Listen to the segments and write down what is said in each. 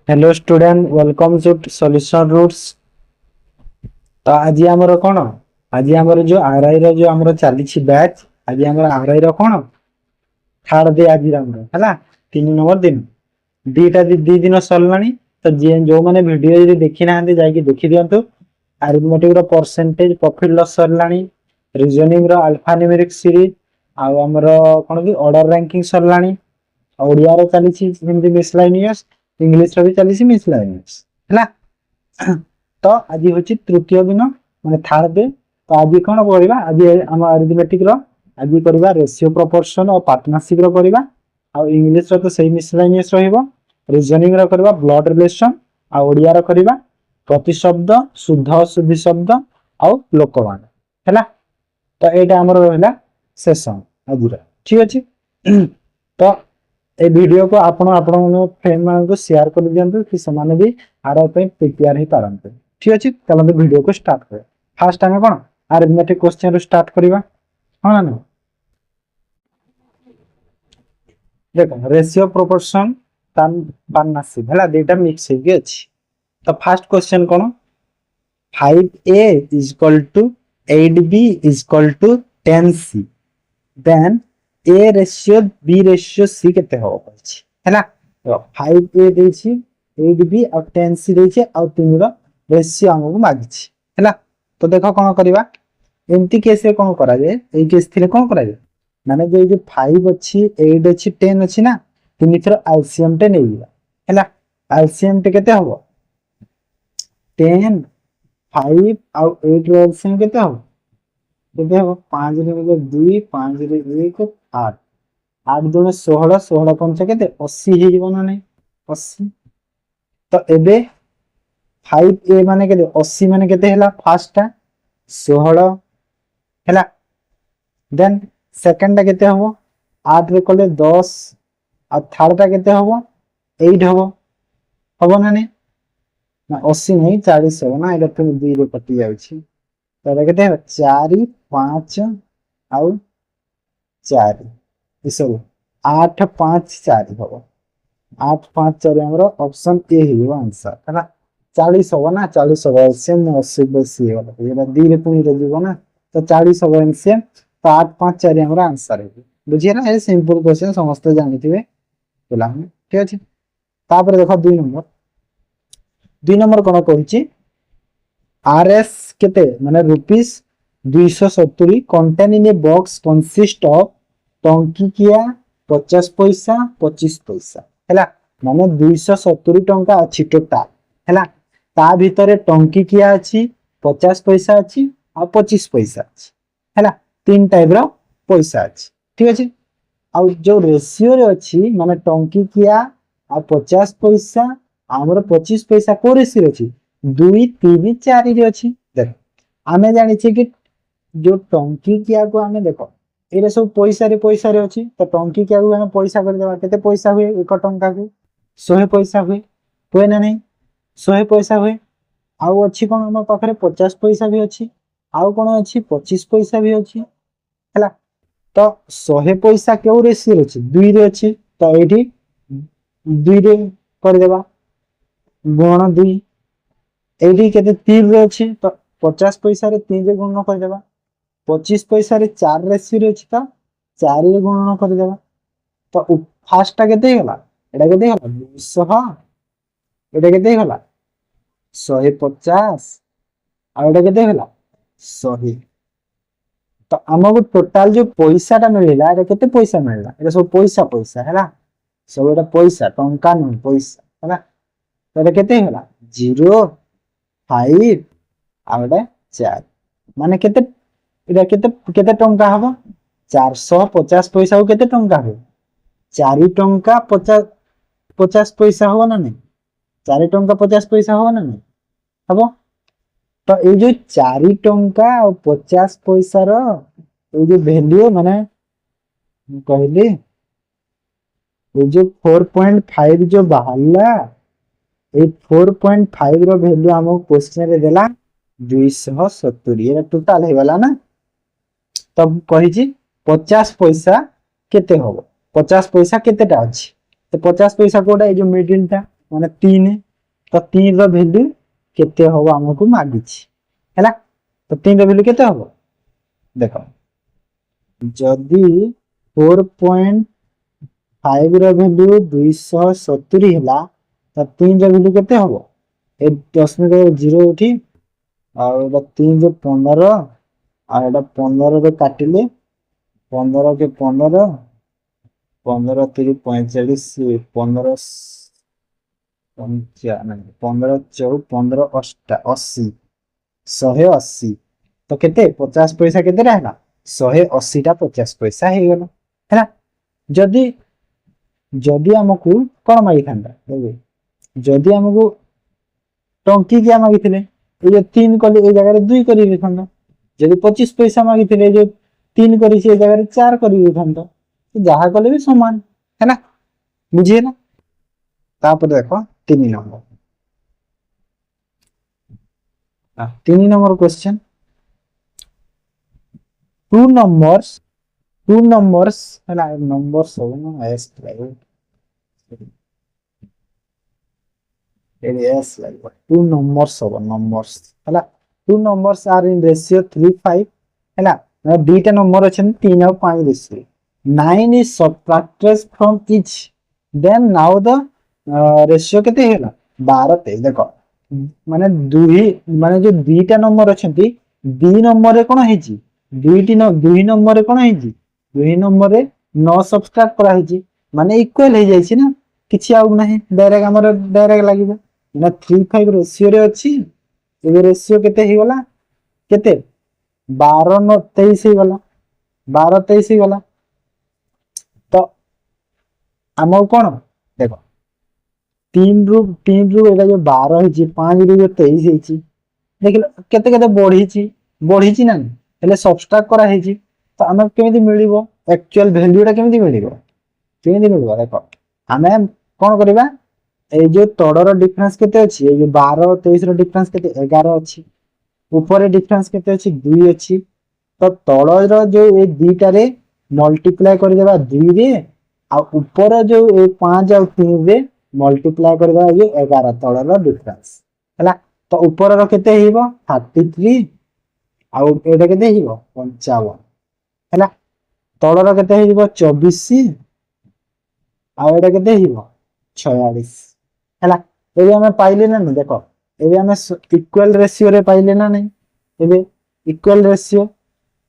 Hello student welcome to solution roots. तो आज आमर कौन आज आमर जो आरआई रो जो आमर चली बैच आज आमर आरआई रो कौन थर्ड डे आज है 3 नंबर दिन दी दिन सरलानी। तो जी जो मैंने वीडियो यदि देखी ना जाकि देखी दिंतु। अरिथमेटिक रो परसेंटेज प्रॉफिट लॉस सरलानी। रीजनिंग रो अल्फा न्यूमेरिक सीरीज आमर कौन कि ऑर्डर रैंकिंग सरलानी। ओडिया रो चली हिंदी मिसलाइनियस इंग्लिश रो भी चली मिसलाइनियस है। तो आज हूँ तृतीय दिन माने थर्ड डे। तो आज कौन करवा आज आम अरिथमेटिक रो आज करवा रेशियो प्रोपोर्शन और पार्टनरशिप रो करवा। आ इंग्लिश रो तो सही मिसलेनियस रहिबो। रीजनिंग रो करवा ब्लड रिलेशन आ ओडिया रो करवा प्रतिशब्द शुद्ध अशुद्ध शब्द आ लोकवान हैला। तो एटा हमर रहला सेशन आज ठीक अछि। तो ए वीडियो को आपण फ्रेंड मान को शेयर कर दियंतु कि समान भी आरो पे प्रिपेयर ही पारंतु ठीक अछि। चलंतु वीडियो को स्टार्ट कर। फर्स्ट टाइम कोन अरिथमेटिक क्वेश्चन रो स्टार्ट करबा हां ना। देखो रेशियो प्रोपोर्शन पार्टनरशिप हैला डेटा मिक्स हेके अछि। तो first question cone 5a is equal to 8b is equal to 10c then a ratio b ratio c केते हो अछि हैला। तो 5a देछि 8b और 10c देछि और तीन रो रेशियो हमको मागिछि हैला। तो देखो कोन करबा एमती केस रे कोन करा जाय ए केस थिले कोन करा जाय माने जे 5 अछि 8 अछि 10 अछि ना तीन थरो एलसीएम टे नै लिया हैला। एलसीएम टे केते हो 10 5 और 8 रो एलसीएम केते हो केते हो 5 रे 2 5 रे 1 8 8 दुने 16 16 पंच केते 80 हे जीवन नै 80। तो एबे 5a माने केते 80 माने केते हैला फर्स्ट टा 16 हैला। देन सेकंड टा केते हो 8 रे कोले 10 और थर्ड टा केते हो 8 हो ना नै ना 80 नहीं 40 हो ना एटा तो 2 रे कटि जाउ छी। तो एटा केते 4 5 और 4 इसो 8 5 4 हो 8 5 4 हमरो ऑप्शन ए ही आंसर है 40 हो ना 40 हो एलसीएम 80 बेसी हो एबा दी रे पुनी रे जीवो ना। तो 40 हो एलसीएम तो 8 5 4 हमरो आंसर है बुझिए ना। ये सिंपल क्वेश्चन समस्त जानिथिबे बोला हम ठीक अछि। तापर देखो 2 नंबर कोन कहछि आरएस केते माने rupees 270 contain in a box consist of टंकीकिया 50 पैसा 25 पैसा हैला। माने 270 टंका अछि टोटल हैला। ता भीतर टंकीकिया अछि 50 पैसा अछि और 25 पैसा अछि हैला। तीन टाइप रो पैसा अछि ठीक अछि। आ जो रेशियो रे अछि माने टंकीकिया आ 50 पैसा हमर 25 पैसा को रेशियो अछि 2 3 4 रे अछि। देख आमे जानि छी कि जो टंकीकिया को आमे देखो एरे सब पैसा रे अछि। तो टंकीकिया को हम पैसा कर देबा केते पैसा हुए 1 टंका को 100 पैसा हुए ना नहीं 100 पैसा हुए। आउ अछि कोन हमर पाखरे 50 पैसा भी अछि आउ कोन अछि 25 पैसा भी अछि हैला। तो 100 पैसा केउ रेशियो अछि 2 रे अछि। तो एठी 2 रे कर देबा गुणन 2 एठी केते 3 रे अछि। तो 50 पैसा रे 3 रे गुणन कर देबा 25 पैसा रे 4 रेशियो रे अछि तो 4 रे गुणन कर देबा। तो फर्स्ट टा केते गला एटा केते गला 200 एटा केते गला 150 आ एटा केते गला 100। तो हमको टोटल जो पैसा टा मिलला एटा केते पैसा मिलला एटा सब पैसा पैसा हैला। सब एटा पैसा टंका न पैसा हैला। तो एटा केते होला 0 5 आ एटा 4 माने केते एटा केते केते टंका हबो 450 पैसा को केते टंका हो 4 टंका 50 पैसा हो ना नहीं 4 टंका 50 पैसा हो ना नहीं हबो। तो ए जो 4 टंका और 50 पैसा रो ए जो वैल्यू माने कहली ए जो 4.5 जो बाहरला ए 4.5 रो वैल्यू हमको क्वेश्चन रे देला 270 एरा टोटल हे वाला ना। तब कहि छी 50 पैसा केते होबो 50 पैसा केतेटा अछि तो 50 पैसा कोडा ए जो मिडिल टा माने 3 तो 3 रो वैल्यू केते होबो हमकु मागिछि हैला तो 3 रो वैल्यू केते होबो देखो जदी 4.5 रो वैल्यू 270 हैला तो 3 रो वैल्यू केते होबो ए दशमिक 0 उठी और एटा 3 जो 15 और एटा 15 रे काटिले 15 के 15 15 3 45 15 15 14 15 80 180 तो केते 50 पैसा केते रहला 180 टा 50 पैसा हे गेलो हैला जदी जदी हमकु कोन मागी थांदा देखो जदी हमकु टंकी क्या मागिथिले ए जो 3 कली ए जगह रे 2 करी देथंदा जदी 25 पैसा मागिथिले जो 3 करी से जगह रे 4 करी देथंदा तो जहा कले भी समान है ना बुझिए ना तापर देखो 3 number 3 number question two numbers है ना नंबर्स हो ना S like two numbers of numbers है two numbers are in ratio 3:5 है दीटा नंबर अच्छे 3 और 5 ratio 9 is subtracted from each then now the ratio केते हैला 12 23 देखो माने दुही माने जो दीटा नंबर अच्छे दी नंबर रे कोन हेजी दुही नंबर रे कोन हेजी दुही नंबर रे 9 सब्ट्रैक्ट करा हेजी माने इक्वल हे जाई छी ना किछि आउ नाही डायरेक्ट हमर डायरेक्ट लागिबो ना 3:5 रेशियो रे अछि ए रेशियो केते हे गला केते 12 9 23 हे गला 12 23 हे गला तो हमो कोन देखो 3 रु एटा जो 12 हे छी 5 रु 23 हे छी देखिलो केते केते बढ़ी छी ना हेले सब्ट्रैक्ट करा हे छी तो हम केमिति मिलिबो एक्चुअल वैल्यू टा केमिति मिलिबो देखो हमें कोन करबा ए जो तोड़र डिफरेंस केते अछि ए जो 12 23 रो डिफरेंस केते 11 अछि ऊपर डिफरेंस केते अछि 2 अछि तो तोड़र जो ए दीटा रे मल्टीप्लाई कर देबा 2 रे आ ऊपर जो ए 5 और 3 रे मल्टीप्लाई कर देबा ये 11 तोड़र डिफरेंस हला तो ऊपर रो केते हेबो 33 आ एटा केते हेबो 55 हला तोड़र केते हेबो 24 आ एटा केते हेबो 46 हैला एबे हमें पाइले ना नहीं देखो एबे हमें इक्वल रेशियो रे पाइले ना नहीं एबे इक्वल रेशियो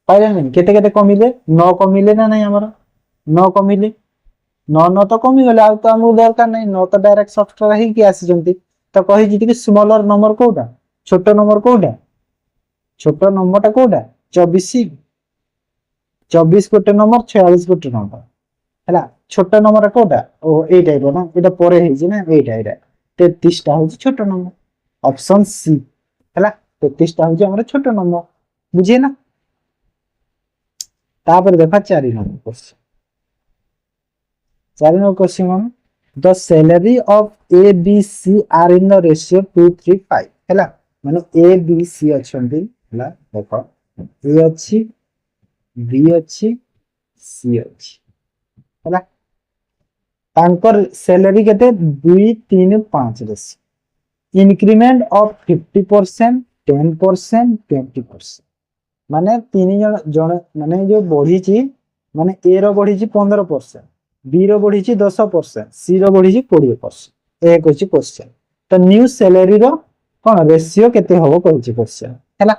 पाइले नहीं केते केते कमिले 9 कमिले ना नहीं हमर 9 कमिले 9 9 तो कमी गले आ तो हम दरकार नहीं 9 तो डायरेक्ट सॉफ्टवेयर ही कि आसी जंती तो कहि जिति कि स्मॉलर नंबर कोटा छोटो नंबर कोटा कोटा 24 गोटे नंबर 46 गोटे नंबर हैला छोटा नंबर कोटा ओ ए टाइप ना एटा परे हे जी ना एटा 33 टा हो छोटा नंबर ऑप्शन सी हैला 33 टा हो हमर छोटा नंबर बुझिए ना तापर देखा 4 number question the salary of A B C are in the ratio 2:3:5 हैला माने ए बी सी अछंती हैला देखो ए अछि बी अछि सी अछि हैला तांकर सैलरी केते 2 3 5 रेस इंक्रीमेंट ऑफ 50% 10% 20% माने 3 जण माने जो बढ़ी छी माने ए रो बढ़ी छी 15% बी रो बढ़ी छी 10% सी रो बढ़ी छी 20% ए कहछि क्वेश्चन तो न्यू सैलरी रो कोन रेशियो केते होबो कहछि क्वेश्चन हैला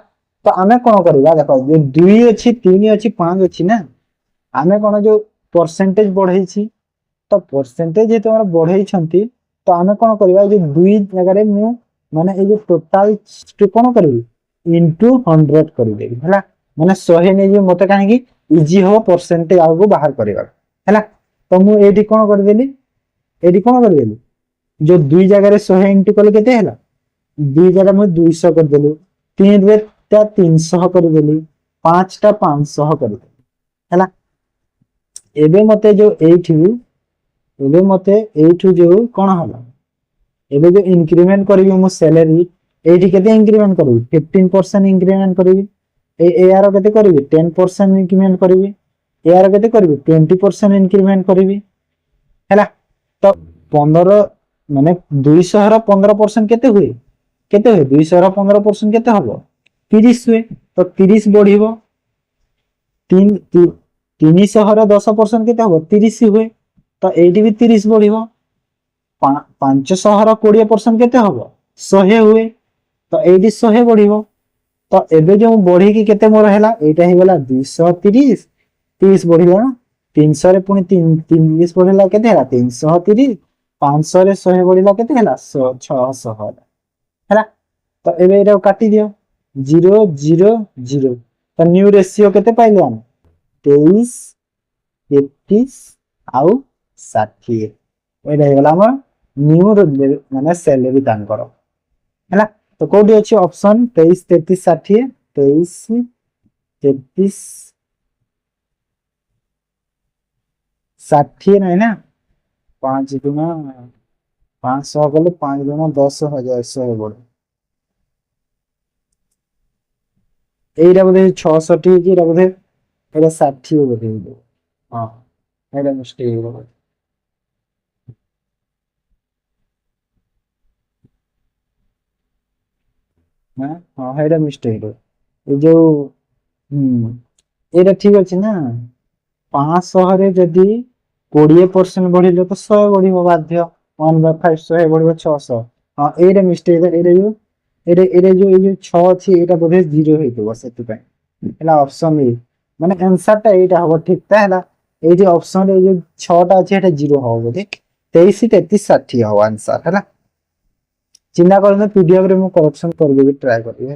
तो हमें कोन करबा देखो जो 2 अछि 3 अछि 5 अछि ना हमें कोन जो परसेंटेज बढ़ै छी तो परसेंटेज जे तोरा बढ़ै छंती तो हमें कोन करबा जे 2 जगह रे मु माने ए जो टोटल कोन करबी इनटू 100 कर देबी हैला माने 100 नै जे मते काहे कि इजी हो परसेंटेज आगो बाहर करबा हैला तो मु एठी कोन कर देली जो 2 जगह रे 100 इनटू कल केते हैला 2 जगह मु 200 कर देलु 3 रे 300 कर देली 5 टा 500 कर देली हैला एबे मते जो जो कोन होला एबे जो इंक्रीमेंट करबी मो सैलरी एठी केते इंक्रीमेंट करबी 15% इंक्रीमेंट करबी ए आर केते करबी 10% इंक्रीमेंट करबी ए आर केते करबी 20% इंक्रीमेंट करबी हैला तो 15 ମାନେ 200 ର 15% କେତେ ହୁଏ? କେତେ ହୁଏ? 200 ର 15% କେତେ ହବ? 30 ହୁଏ। ତ 30 ବଢିବ। 300 ର 10% କେତେ ହବ? 30 ହୁଏ। ତ ଏଇଠି ବି 30 ବଢିବ। 500 ର 20% କେତେ ହବ? 100 ହୁଏ। ତ ଏଇଠି 100 ବଢିବ। ତ ଏବେ ଯୋଉ ବଢିକି କେତେ ମୋର ହେଲା? ଏଇଟା ହେଇଗଲା 230। 30 ବଢିଲା ନା? 300 ରେ ପୁଣି 30 ବଢିଲା କେତେ ହେଲା? 330। 500 ରେ 100 ବଢିଲା କେତେ ହେଲା? 600 ହେଲା। ତ ଏବେ ଏଇଟାକୁ କାଟି ଦିଅ। 0 0 0। ତ ନ୍ୟू ରେସିଓ କେତେ ପାଇଲେ ଆମେ? 23 33 ଆଉ 60। ଏଇଟା ହେଇଗଲା ଆମର ନ୍ୟू ମାନେ ସାଲାରୀ ତାଙ୍କର ହେଲା। ତ କୋଉଠି ଅଛି ଅପସନ 23 33 60? 23 33 60 ନାହିଁ ନା? 5 ଗୁଣା 500 କଲେ 5 ଗୁଣା 10,000 100 ବଢ। এইটা বোধ 66 ହେଇଛି। ଏଇଟା ବୋଧେ ଏଇଟା 60 ବୋଧେ ହେଇଯିବ। ହଁ ଏଇଟା ମିଷ୍ଟେକ୍ ହେଇଗଲା। ହଁ ଏଇଟା ମିଷ୍ଟେକ୍। ଏ ଯୋଉ ଏଇଟା ଠିକ ଅଛି ନା? 500 ରେ ଯଦି 20% ବଢିଲେ ତ 100 ବଢିବ ବାଧ୍ୟ। 1/5 100 ବଢିବ 600। ହଁ ଏଇଟା ମିଷ୍ଟେକ୍। ଏଇଟା ଯୋଉ ଏଇଟା ଯୋଉ ଏଇ ଯୋଉ 6 ଅଛି ଏଇଟା ବୋଧେ 0 ହେଇଥିବ ସେଥିପାଇଁ ହେଲା ଅପସନ ଏ। ମାନେ ଆନ୍ସର ଟା ଏଇଟା ହବ ଠିକ ଟା ହେଲା। ଏଇ ଯେ ଅପସନ ରେ ଯୋଉ 6 ଟା ଅଛି ଏଟା 0 ହବ ବୋଧେ। 23 33 60 ହବ ଆନ୍ସର ହେଲା। ଚିନ୍ତା କରନ୍ତୁ ପିଡିଏଫ ରେ ମୁଁ କରେକ୍ସନ କରିଦେବି ଟ୍ରାଏ କରିବି।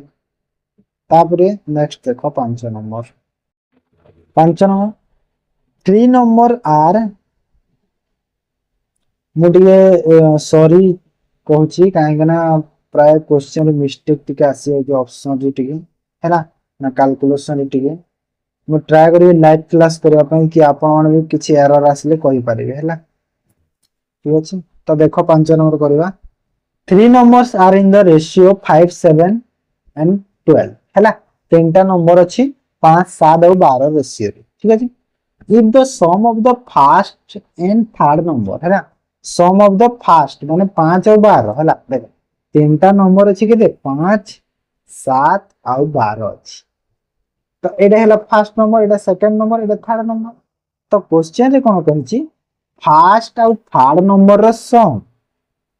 ତାପରେ ନେକ୍ସଟ ଦେଖ 5 ନମ୍ବର। 5 ନମ୍ବର 3 ନମ୍ବର ଆର୍। ମୁଁ ଟିକେ ସରି କହୁଛି କାହିଁକି ନା ପ୍ରାୟ କ୍ୱେଶ୍ଚନ ମିଷ୍ଟେକ୍ ଟିକେ ଆସିଯାଉଛି ଅପସନ ରେ ଟିକେ ହେଲା ନା କାଲକୁଲେସନ ଟିକେ। ମୁଁ ଟ୍ରାଏ କରିବି ଲାଇଭ କ୍ଲାସ କରିବା ପାଇଁ କି ଆପଣ ମାନେ ବି କିଛି ଏରର ଆସିଲେ କହିପାରିବେ ହେଲା। ଠିକ ଅଛି ତ ଦେଖ 5 ନମ୍ବର କରିବା। 3 numbers are in the ratio 5 7 and 12 ହେଲା। ତିନିଟା ନମ୍ବର ଅଛି 5 7 ଆଉ 12 ରେସିଓ ରେ ଠିକ ଅଛି। if the sum of the first and third number ହେଲା sum of the first ମାନେ 5 ଆଉ 12 ହେଲା। ଦେଖ ତିନିଟା ନମ୍ବର ଅଛି କେତେ? 5 7 ଆଉ 12 ଅଛି। ତ ଏଇଟା ହେଲା ଫାର୍ଷ୍ଟ ନମ୍ବର, ଏଇଟା ସେକେଣ୍ଡ ନମ୍ବର, ଏଇଟା ଥାର୍ଡ ନମ୍ବର। ତ କ୍ୱେଶ୍ଚନ ରେ କଣ କହିଛି? ଫାର୍ଷ୍ଟ ଆଉ ଥାର୍ଡ ନମ୍ବର ର ସମ୍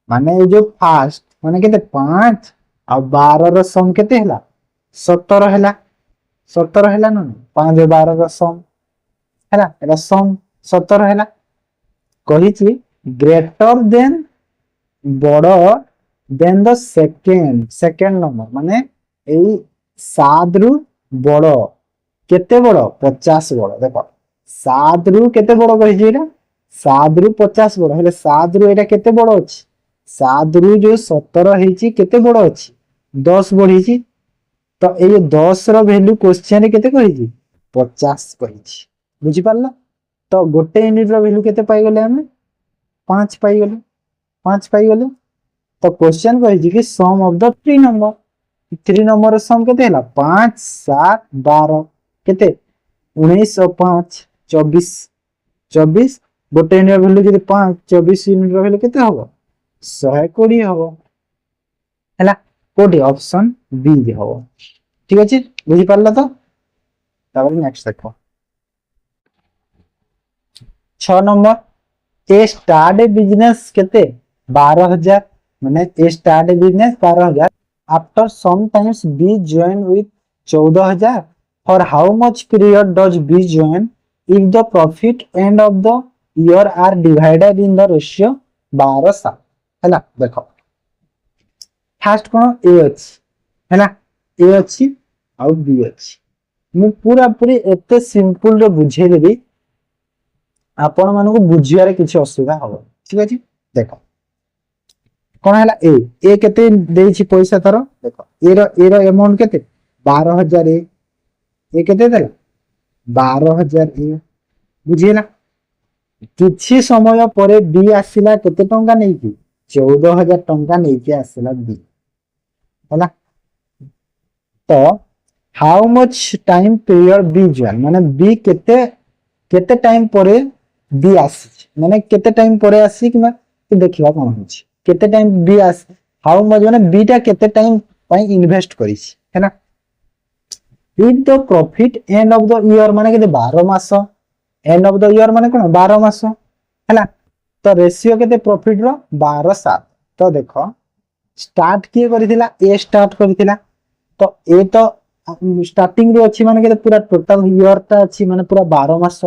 ମାନେ ଏଇ ଯୋଉ ଫାର୍ଷ୍ଟ ମାନେ କେତେ? 5 ଆଉ 12 ର ସମ୍ କେତେ ହେଲା? 17 ହେଲା। 17 ହେଲା ନା? 5 ଆଉ 12 ର ସମ୍ ହେଲା। ଏଟା ସମ୍ 17 ହେଲା। କହିଛି ଗ୍ରେଟର ଦେନ୍ ବଡ ଦେନ୍ ଦ ସେକେଣ୍ଡ ନମ୍ବର ମାନେ ଏଇ 7 ରୁ ବଡ କେତେ ବଡ? 50 ବଡ। ଦେଖ 7 ରୁ କେତେ ବଡ କହିଛି ଏଇଟା? 7 ରୁ 50 ବଡ। ହେଲେ 7 ରୁ ଏଇଟା କେତେ ବଡ ଅଛି? 7 ରୁ ଯୋଉ 17 ହେଇଛି କେତେ ବଡ ଅଛି? 10 ବଢିଛି। ତ ଏଇ 10 ର ଭ୍ୟାଲୁ କ୍ୱେଶ୍ଚନ ରେ କେତେ କହିଛି? 50 କହିଛି। ବୁଝିପାରିଲ? ତ ଗୋଟେ ୟୁନିଟ ର ଭ୍ୟାଲୁ କେତେ ପାଇଗଲେ ଆମେ? 5 ପାଇଗଲେ। 5 ପାଇଗଲେ। ତ କ୍ୱେଶ୍ଚନ କହିଛି କି ସମ୍ ଅଫ ଦ 3 ନମ୍ବର। 3 ନମ୍ବର ସମ୍ କେତେ ହେଲା? 5 7 12 କେତେ? 19 ଆଉ 5 24। 24 ଗୋଟେ ୟୁନିଟ ଭ୍ୟାଲୁ ଯଦି 5 24 ୟୁନିଟ ର ଭ୍ୟାଲୁ କେତେ ହବ? 120 ହବ ହେଲା। କୋଉଠି? ଅପସନ ବି ରେ ହବ। ଠିକ ଅଛି ବୁଝିପାରିଲ ତ? ତାପରେ ନେକ୍ସଟ ଦେଖ 6 ନମ୍ବର ଏ ଷ୍ଟାର୍ଟ ବିଜନେସ କେତେ? 12,000 ମାନେ ଏ start business 12,000 after some times B join with 14,000 for how much period does B join if the profit end of the year are divided in the ratio 12/7 ହେଲା। ଦେଖ first କଣ? ଏ ଅଛି ହେଲା। ଏ ଅଛି ଆଉ ବି ଅଛି। ମୁଁ ପୁରା ପୁରି ଏତେ ସିମ୍ପଲ ରେ ବୁଝେଇଦେବି ଆପଣ ମାନଙ୍କୁ ବୁଝିବାରେ କିଛି ଅସୁବିଧା ହବନି। ଠିକ ଅଛି ଦେଖ କଣ ହେଲା? ଏ କେତେ ଦେଇଛି ପଇସା ତାର? ଦେଖ ଏ ର ଆମାଉଣ୍ଟ କେତେ? 12,000। ଏ କେତେ ଦେଲା? 12,000 ବୁଝିହେଲା। କିଛି ସମୟ ପରେ ବି ଆସିଲା କେତେ ଟଙ୍କା ନେଇକି? 14,000 ଟଙ୍କା ନେଇକି ଆସିଲା ବି ହେଲା। ତ ହାଉ ମଚ୍ ଟାଇମ ପିରିୟଡ ବି ଜଏନ୍ ମାନେ ବି କେତେ କେତେ ଟାଇମ ପରେ ବି ଆସିଛି ମାନେ କେତେ ଟାଇମ ପରେ ଆସିଛି କିମ୍ବା ଦେଖିବା କଣ ହଉଛି केते टाइम बी आस हाउ मच माने बी टा केते टाइम पई इन्वेस्ट करिस है ना इन तो profit end of the year माने केते 12 mass end of the year माने कोन 12 मास हैला तो रेशियो केते प्रॉफिट रो 12 7 तो देखो स्टार्ट किए करिथिला ए स्टार्ट करिथिला तो ए तो स्टार्टिंग रो अछि माने केते पूरा टोटल ईयर ता अछि माने पूरा 12 मास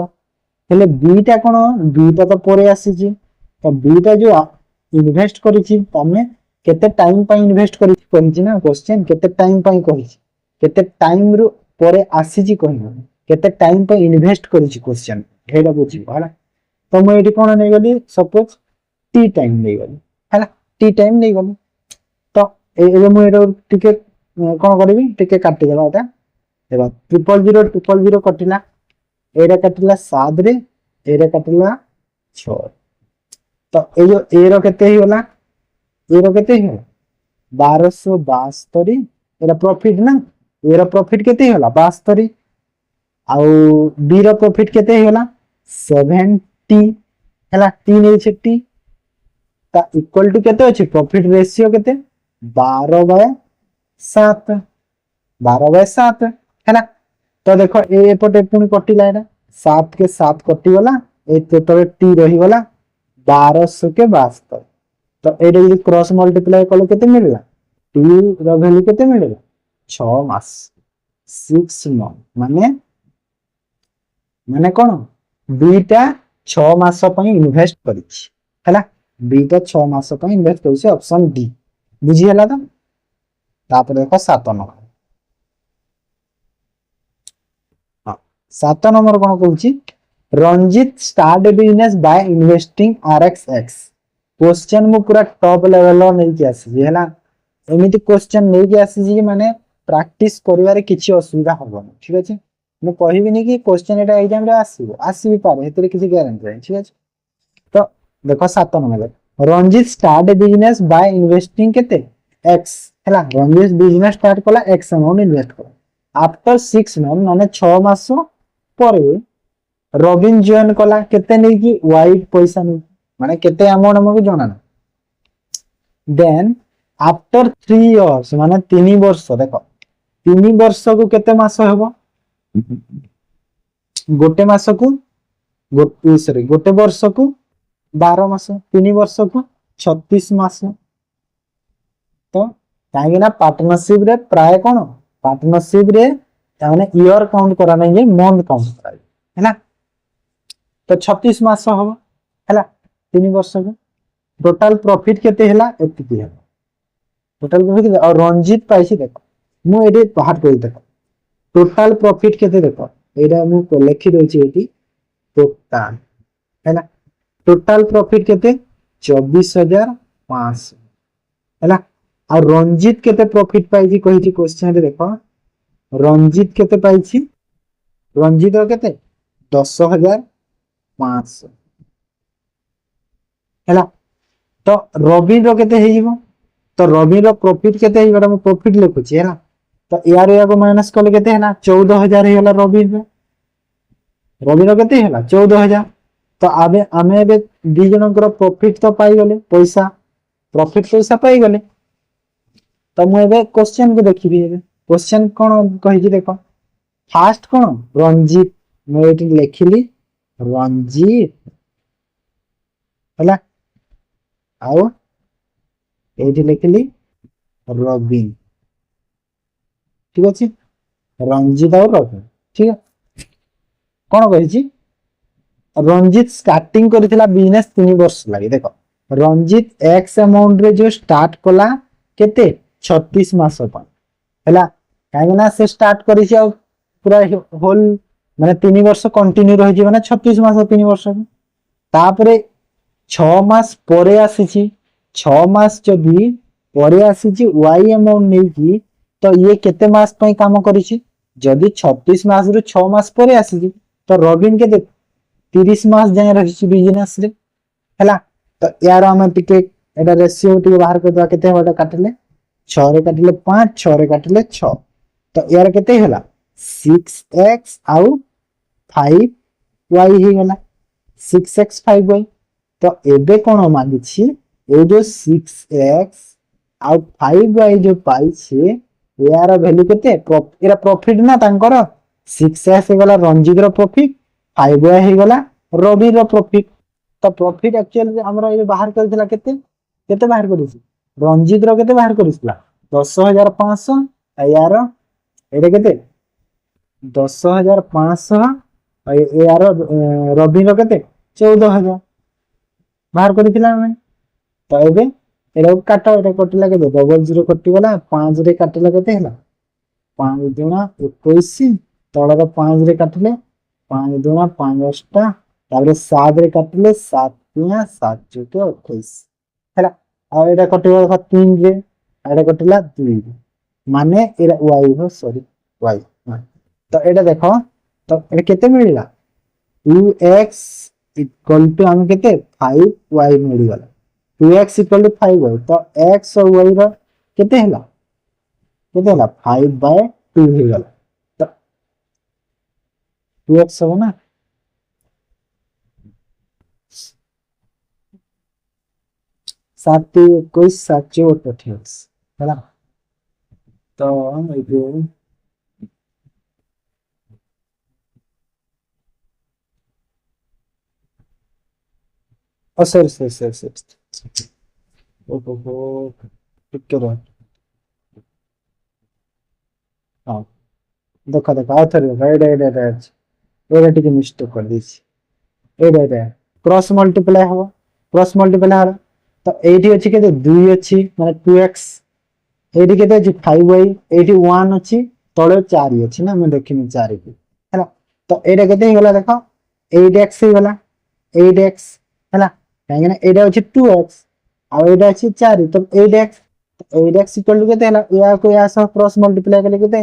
हेले बी टा कोन बी टा तो परे आसी जी तो बी टा जो इन्वेस्ट करिछि तमे केते टाइम पई इन्वेस्ट करिछि ना क्वेश्चन केते टाइम पई कहिछि केते टाइम रु परे आसी जी कहिनो केते टाइम पई इन्वेस्ट करिछि क्वेश्चन हेला बुझी होला तो मैं एटी कोन नै गली सपोज टी टाइम नै गली हैला टी टाइम नै गली तो ए मैं एटा टिके कोन करबी टिके काटि देबा एटा देखो 000 कटिला एरा कटिला 7 रे एरा कटिला 6 तो ए जो ए रो केते ही होला ए रो केते ही 1272 एरा प्रॉफिट ना एरा प्रॉफिट केते होला 72 आउ बी रो प्रॉफिट केते होला 70 हैला 3 है टी ता इक्वल टू केते अछि प्रॉफिट रेशियो केते 12/7 12/7 हैला तो देखो ए पटे पुनी कटिला एटा 7 के 7 कटि गला ए तोरे टी रही गला 1200 के 72 तो एटा यदि क्रॉस मल्टीप्लाई कले केते मिलला टी रो वैल्यू केते मिलला 6 मास 6 मंथ माने माने कोन बीटा 6 मास पई इन्वेस्ट करिछि हैला बीटा 6 मास पई इन्वेस्ट करिछि ऑप्शन डी बुझी हला त तापर देखो 7 नंबर हां 7 नंबर कोन कहूछि Ranjit start business by investing RXX question मु पूरा टॉप लेवल नै कि आसी हैला एमिति क्वेश्चन नै कि आसी माने प्रैक्टिस करिवारे किछि असुविधा होबो ठीक अछि मैं कहबिनी कि क्वेश्चन एटा एग्जाम रे आसी भी पारे हेतरे किसी गारंटी नै ठीक अछि तो देखो 7 number Ranjit start business by investing केते x हैला रंजित बिजनेस स्टार्ट कला x अमाउंट इन्वेस्ट कर आफ्टर 6 मंथ माने 6 मास परे रॉबिन जॉइन कला केते नै कि y पैसा नै माने केते अमाउंट हमको जणा ना देन आफ्टर 3 इयर्स माने 3 वर्ष देखो 3 वर्ष को केते मास हेबो गोटे मास को गोटे वर्ष को 12 मास 3 वर्ष को 36 मास तो काहे ना पार्टनरशिप रे प्राय कोन पार्टनरशिप रे ताने ईयर काउंट करा नै जे मंथ काउंट करा है ना तो 36 मास हो हैला 3 वर्ष को टोटल प्रॉफिट केते हैला एति की है टोटल प्रॉफिट और रंजित पैसे देखो मु एडी बाहर कर देखो टोटल प्रॉफिट केते देखो एडा मु लिखि दोछि एटी टोटल हैला टोटल प्रॉफिट केते 24500 हैला और रंजित केते प्रॉफिट पाइछि कहिछि क्वेश्चन रे देखो रंजित केते पाइछि रंजित रो केते 10500 हैला तो रविन रो केते हेइबो तो रविन रो प्रॉफिट केते हेइबा म प्रॉफिट लिखुछि हैला तो यार या को माइनस कले केते है ना 14000 हे होला रविन रो केते हैला 14000 तो आबे हमें बे दी जनकर प्रॉफिट तो पाई गले पैसा प्रॉफिट पैसा पाई गले तो मु एबे क्वेश्चन को देखिबी एबे क्वेश्चन कोन कहि जे देखो फर्स्ट कोन रंजीत मु एटी लिखिली रंजीत हैला आओ एटी लिखिली रविन ठीक अछि रंजीत और रविन ठीक है कोन कहि छी रंजीत स्टार्टिंग करथिला बिजनेस 3 वर्ष लागि देखो रंजीत एक्स अमाउंट रे जो स्टार्ट कला केते 36 मास पर हैला काहेना से स्टार्ट करि छी पूरा होल माने 3 वर्ष कंटिन्यू रहि छी माने 36 मास 3 वर्ष तापरे 6 मास परे आसी छी 6 मास जदी परे आसी छी y अमाउंट नै की तो ये केते मास पई काम करि छी जदी 36 मास रु 6 मास परे आसी छी तो रविन के 30 मास जाय रहि छी बिजनेस रे हैला तो यार हम टिके एटा रेशियो टिके बाहर कर दवा केते होटा काटले 6 रे काटले 5 6 रे काटले 6 तो यार केते होला 6x आउ 5y ही गला 6x 5y तो एबे कोन मांगी छी ये जो 6x आउ 5y जो पाइछे यार वैल्यू केते एरा प्रॉफिट ना तांकर 6x गला रंजीत रो प्रॉफिट 5y हे गला रवि रो प्रॉफिट तो प्रॉफिट एक्चुअली हमरा ये बाहर करथिला केते केते बाहर करिसि रंजीत रो केते बाहर करिसला 10500 यार एटा केते 10500 यार रवि रो केते 14000 बाहर करिथिला हम तो एबे एटा काट एटा कटिला केते डबल जीरो कटि गला 5 रे काटिला केते हला 5 दुना 21 तळर 5 रे काटिले 5 दुना 5 अष्टा ताबरे 7 रे काटिले 7 दुना 7 चौके 28 हला आ एटा कटि गला 3 रे एटा कटिला 2 माने एरा y हो सॉरी y तो एटा देखो तो एटा केते मिलिला 2x इक्वल टू हम केते 5y मिल गला 2x इक्वल टू 5y तो x और y रो केते हला 5/2 हो गला तो 2x हो ना 7 21 7 28 हला तो हम एबे सर ओहो ठीक करो हाँ देखो देखो आउथर राइट राइट राइट एरा टिके मिस्टेक कर दिस एरा क्रॉस मल्टीप्लाई हो क्रॉस मल्टीप्लाई हो तो एठी अछि के 2 अछि माने 2x एठी के अछि 5y एठी 1 अछि तळे 4 अछि ना मैं देखिनि 4 की हैला तो एटा केते गला देखो 8x ही गला 8x हैला काहे ना एटा अछि 2x आ एटा अछि 4 तो 8x 8x इक्वल टू केते हैला या को या सब क्रॉस मल्टीप्लाई करले केते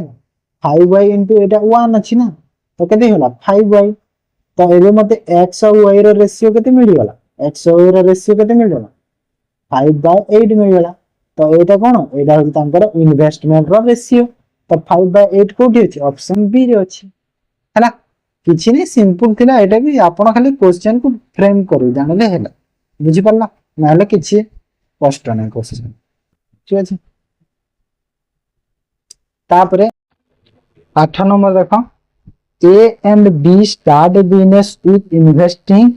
5y इनटू एटा 1 अछि ना तो केते होला 5y तो एबे मते x और y रो रेशियो केते मिल गला x और y रो रेशियो केते मिल गला 5/8 मिल गला तो एटा कोन एटा होई तांकर इन्वेस्टमेंट रो रेशियो तो 5/8 कोठी अछि ऑप्शन बी रे अछि हैला किछि नै सिंपल थिला एटा भी आपण खाली क्वेश्चन को फ्रेम करू जानले हैला बुझि पल्ला नाले किछि कष्ट नै क्वेश्चन ठीक अछि तापरे 8 नंबर देखो A and B start a business with investing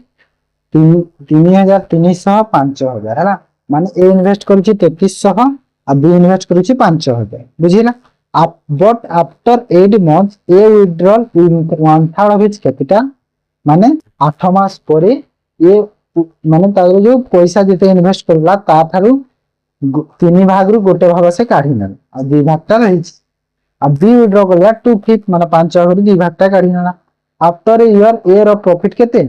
3300 5000 हैला माने A इन्वेस्ट करूची 3300 आ B इन्वेस्ट करूची 5000 बुझिला but after 8 months A withdrawal in 1/3 of its capital माने 8 मास परे ये माने तारो जो पैसा जेते इन्वेस्ट करला ता थारु 3 भाग रु गोटे भाग से काढी न आ 2 भाग ता रही अब बी विड्रॉ करला 2/5 माने 5 भाग रु 2 भाग ता काढी न आफ्टर ईयर ए रो प्रॉफिट केते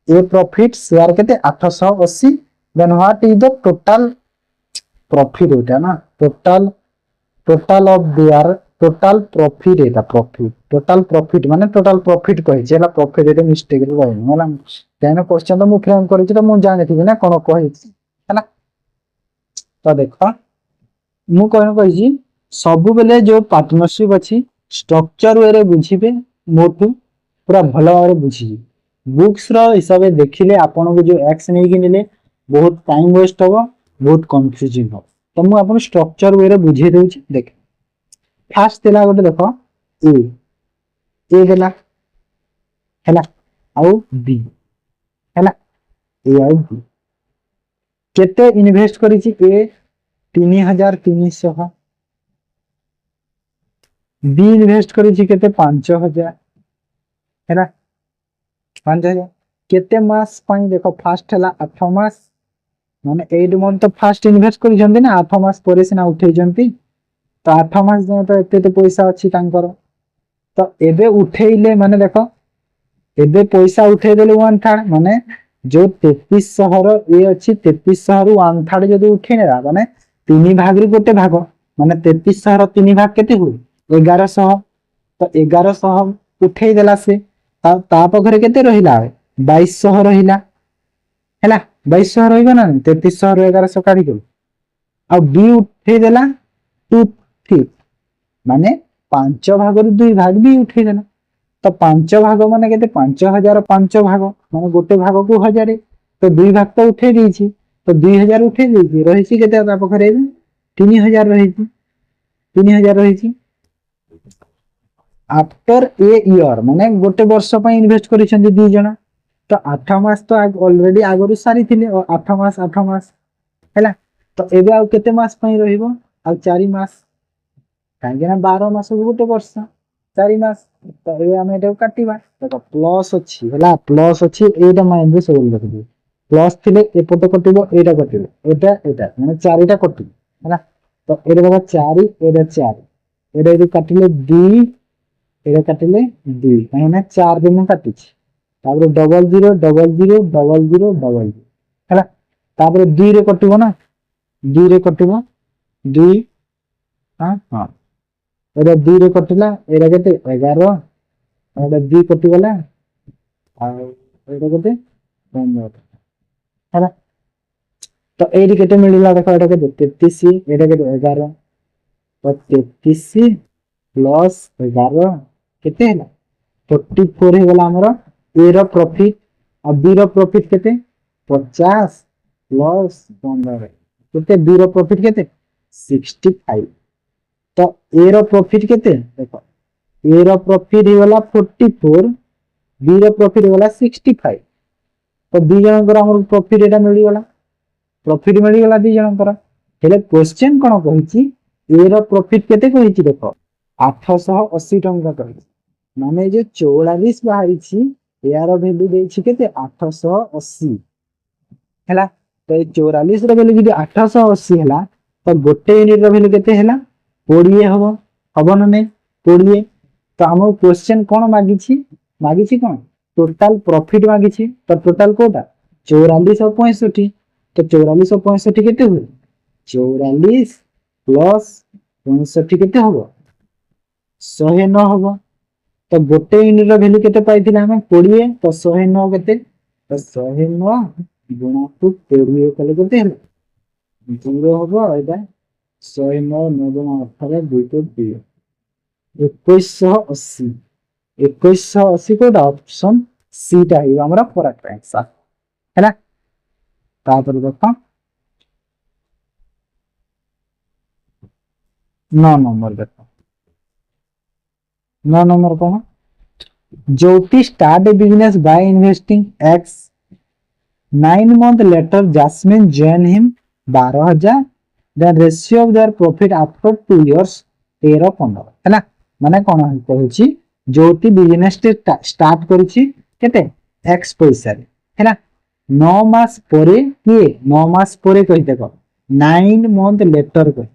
ए प्रॉफिट शेयर केते 880 then what is the total profit होता ना total of their total profit एटा प्रॉफिट टोटल प्रॉफिट माने टोटल प्रॉफिट कहि जेला प्रॉफिट एटा मिस्टेक रे रहै होला तेन क्वेश्चन तो मु फ्रेम करै छी तो मु जाने थी ना कोन कहि हैला तो देखो मु कहि छी सब बेले जो पार्टनरशिप अछि स्ट्रक्चर वे रे बुझिबे मोटू पूरा भलो रे बुझी बुक्स रो हिसाब देखिले आपन को जो एक्स नै कि नेले बहुत टाइम वेस्ट हो बहुत कंफ्यूजिंग हो तो मु आपन स्ट्रक्चर वे रे बुझी देउ छी देख फास्ट तेला गोटे देखो ए देला हैला आउ बी हैला ए आउ बी केते इन्वेस्ट करी छी ए 3300 बी इन्वेस्ट करी छी केते 5000 हैला 5000 केते मास पई देखो फास्ट हैला 8 मास माने 8 मंथ तो फास्ट इन्वेस्ट करी जंदी ना 8 मास परे सिना उठै जंती तो 8 मास जे तो एते पैसा अछि तांकर तो एबे उठैले माने देखो एबे पैसा उठै देले 1/3 माने जो 3300 रो ए अछि 3300 रु 1/3 जदी उठै नेला माने 3 भाग रे गोटे भाग माने 3300 रो 3 भाग केते होई 1100 तो 1100 उठै देला से ता पखरे केते रहिला 2200 रहिला हैला 2200 रहिबा ना 3300 रो 1100 काढी दो आ बी उठै देला 2/5 माने 5 भाग रु 2 भाग भी उठै देला तो 5 भाग माने केते 5000 5 भाग माने गोटे भाग को 1000 तो 2 भाग तो उठै दी छी तो 2000 उठे देछि रहिछि केते ता पखरे 3000 रहिछि 3000 रहिछि आफ्टर ए इयर माने गोटे वर्ष पई इन्वेस्ट करिसेंती दी जणा तो 8 मास तो ऑलरेडी आगरु सारी थिले 8 मास हैला तो एबे आ केते मास पई रहिबो आ 4 मास काहे ना 12 मास गोटे वर्ष 4 मास तो एबे हम एटा काटिबा देखो प्लस अछि हैला प्लस अछि एटा माइंड रे सब लिख दियो प्लस थिले एपट कटिबो एटा कटिबो एटा माने 4 टा कटिबो हैला तो एटा देखो 4 एटा 4 एटा जो काटिले 2 एटा काटिले 2 काहे ना 4 दिन काटिछि तापर डबल 0 डबल 0 डबल 0 डबल 0 हैला तापर 2 रे कटिबो ना 2 रे कटिबो 2 हां हां एटा 2 रे कटिला एटा केते 11 एटा 2 कटि गला आ एटा केते 15 हैला तो एडी केते मिलिला देखो एटा केते 33 एटा केते 11 तो 33 प्लस 11 केते हैला 44 हे गला हमर ए रो प्रॉफिट और बी रो प्रॉफिट केते 50 प्लस 15 केते बी रो प्रॉफिट केते 65 तो ए रो प्रॉफिट केते देखो ए रो प्रॉफिट हे गला 44 बी रो प्रॉफिट हे गला 65 तो दी जणकर हमर प्रॉफिट एटा मिली गला दी जणकर हेले क्वेश्चन कोन कहिछि ए रो प्रॉफिट केते कहिछि देखो 880 टंका कहिछि माने जे 44 बाहरी छी यार वैल्यू देछि केते 880 हैला तो 44 रो वैल्यू जे 880 हैला तो गोटे यूनिट रो वैल्यू केते हैला 20 हबो ना नै 20 तो हम क्वेश्चन कोन मागिछि कोन टोटल प्रॉफिट मागिछि तो टोटल कोटा 44 और 65 तो 44 और 65 केते हुए 44 प्लस 65 केते हबो 109 हबो तो गोटे यूनिट रो वैल्यू केते पाइथिला हम 20 तो 109 केते तो 109 गुणा टू 20 कले केते हबो 0 हबो एटा 109 9 18 2 तो 2 2180 2180 कोटा ऑप्शन सी टा ही हमरा करेक्ट आंसर हैला तापर देखो 9 नंबर देखो 9 नंबर कौन Jyoti start a business by investing x 9 month later Jasmine join him 12,000 the ratio of their profit after 2 years 13-15 हैला माने कोन कहूची ज्योति बिजनेस स्टार्ट करिछि केते x पैसा रे हैला 9 मास परे के 9 मास परे कहि देखो 9 month later कहि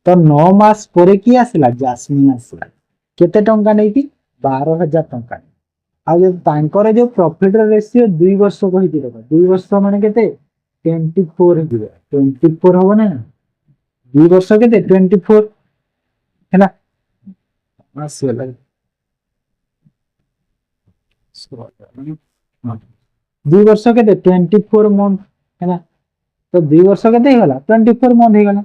तो 9 मास परे की आसला जास्मिन आसला केते टंका नै की 12,000 टंका आ जे तांकर जो प्रॉफिट रेशियो 2 वर्ष कहि देखो 2 वर्ष माने केते 24 हिबे 24 होबो ना 2 वर्ष केते 24 हैला आसला 2 वर्ष केते 24 मंथ हैला तो 2 वर्ष केते होला 24 मंथ हे गला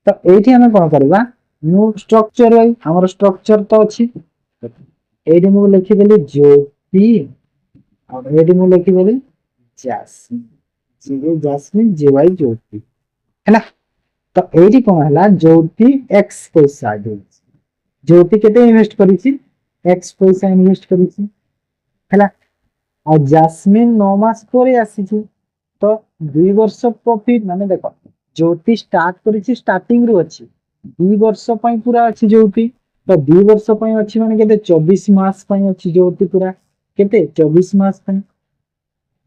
तो एठी हमें कोन करबा न्यू स्ट्रक्चर हमर स्ट्रक्चर तो अछि एडी मु लिखि देली ज्योति और एडी मु लिखि देली जास्मिन जेवाई ज्योति हैला तो एडी कोन हला ज्योति x पैसा दे ज्योति केते इन्वेस्ट करिछि x पैसा इन्वेस्ट करिछि हैला और जास्मिन 9 मास परे आसीछि तो 2 वर्ष प्रॉफिट माने देखो ज्योति स्टार्ट करिछि स्टार्टिंग रु अछि 2 वर्ष पई पूरा अछि ज्योति तो 2 वर्ष पई अछि माने केते 24 मास पई अछि ज्योति पूरा केते 24 मास पई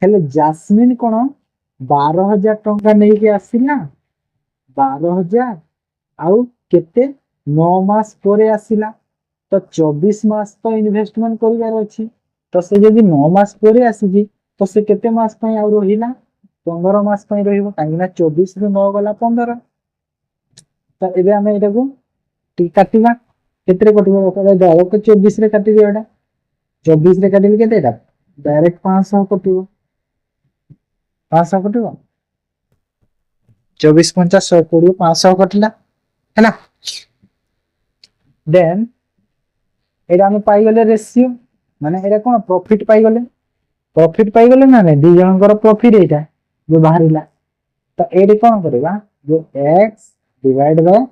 हेले जास्मिन कोन 12000 टंका नै के आसीला 12000 आउ केते 9 मास परे आसीला तो 24 मास तो इन्वेस्टमेंट करिवार अछि तो से यदि 9 मास परे आसीजी तो से केते मास पई आ रहिला 15 मास पई रहिबो कांगिना 24 रे 9 गला 15 तो एबे हमें एटा को टी काटिबा केतरे कटिबो तो डायरेक्ट 24 रे काटि दियोडा 24 रे काटिले केते एटा डायरेक्ट 500 कटिबो 500 कटिबो 24 50 120 500 कटिला हैला देन एटा हम पाई गेले रेशियो माने एटा कोन प्रॉफिट पाई गेले ना नै दी जनकर प्रॉफिट एटा जो बाहरिला तो ये कौन करवा जो x डिवाइड बाय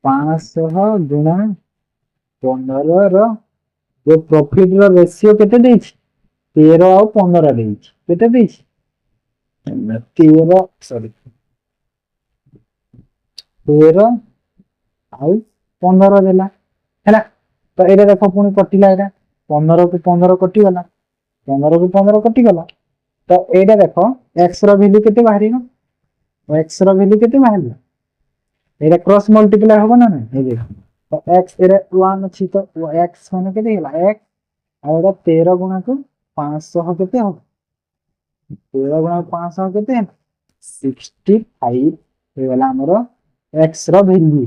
500 गुणा 15 रो जो प्रॉफिट रो रेशियो केते देछि 13 और 15 देछि केते देछि 13 सॉरी 13 ଆଉ 15 देला हैला तो एटा देखो पुनी कटिला एटा 15 को 15 कटि गला 15 को 15 कटि गला तो एटा देखो x रो वैल्यू केते बाहरिनो x रो वैल्यू केते बाहरिला एटा क्रॉस मल्टीप्लाई होबो ना ए देखो तो x एरे 1 अछि तो x माने केते गेला x आ एटा 13 गुणा को 500 केते हो 13 गुणा 500 केते 65 हे वाला हमरो x रो value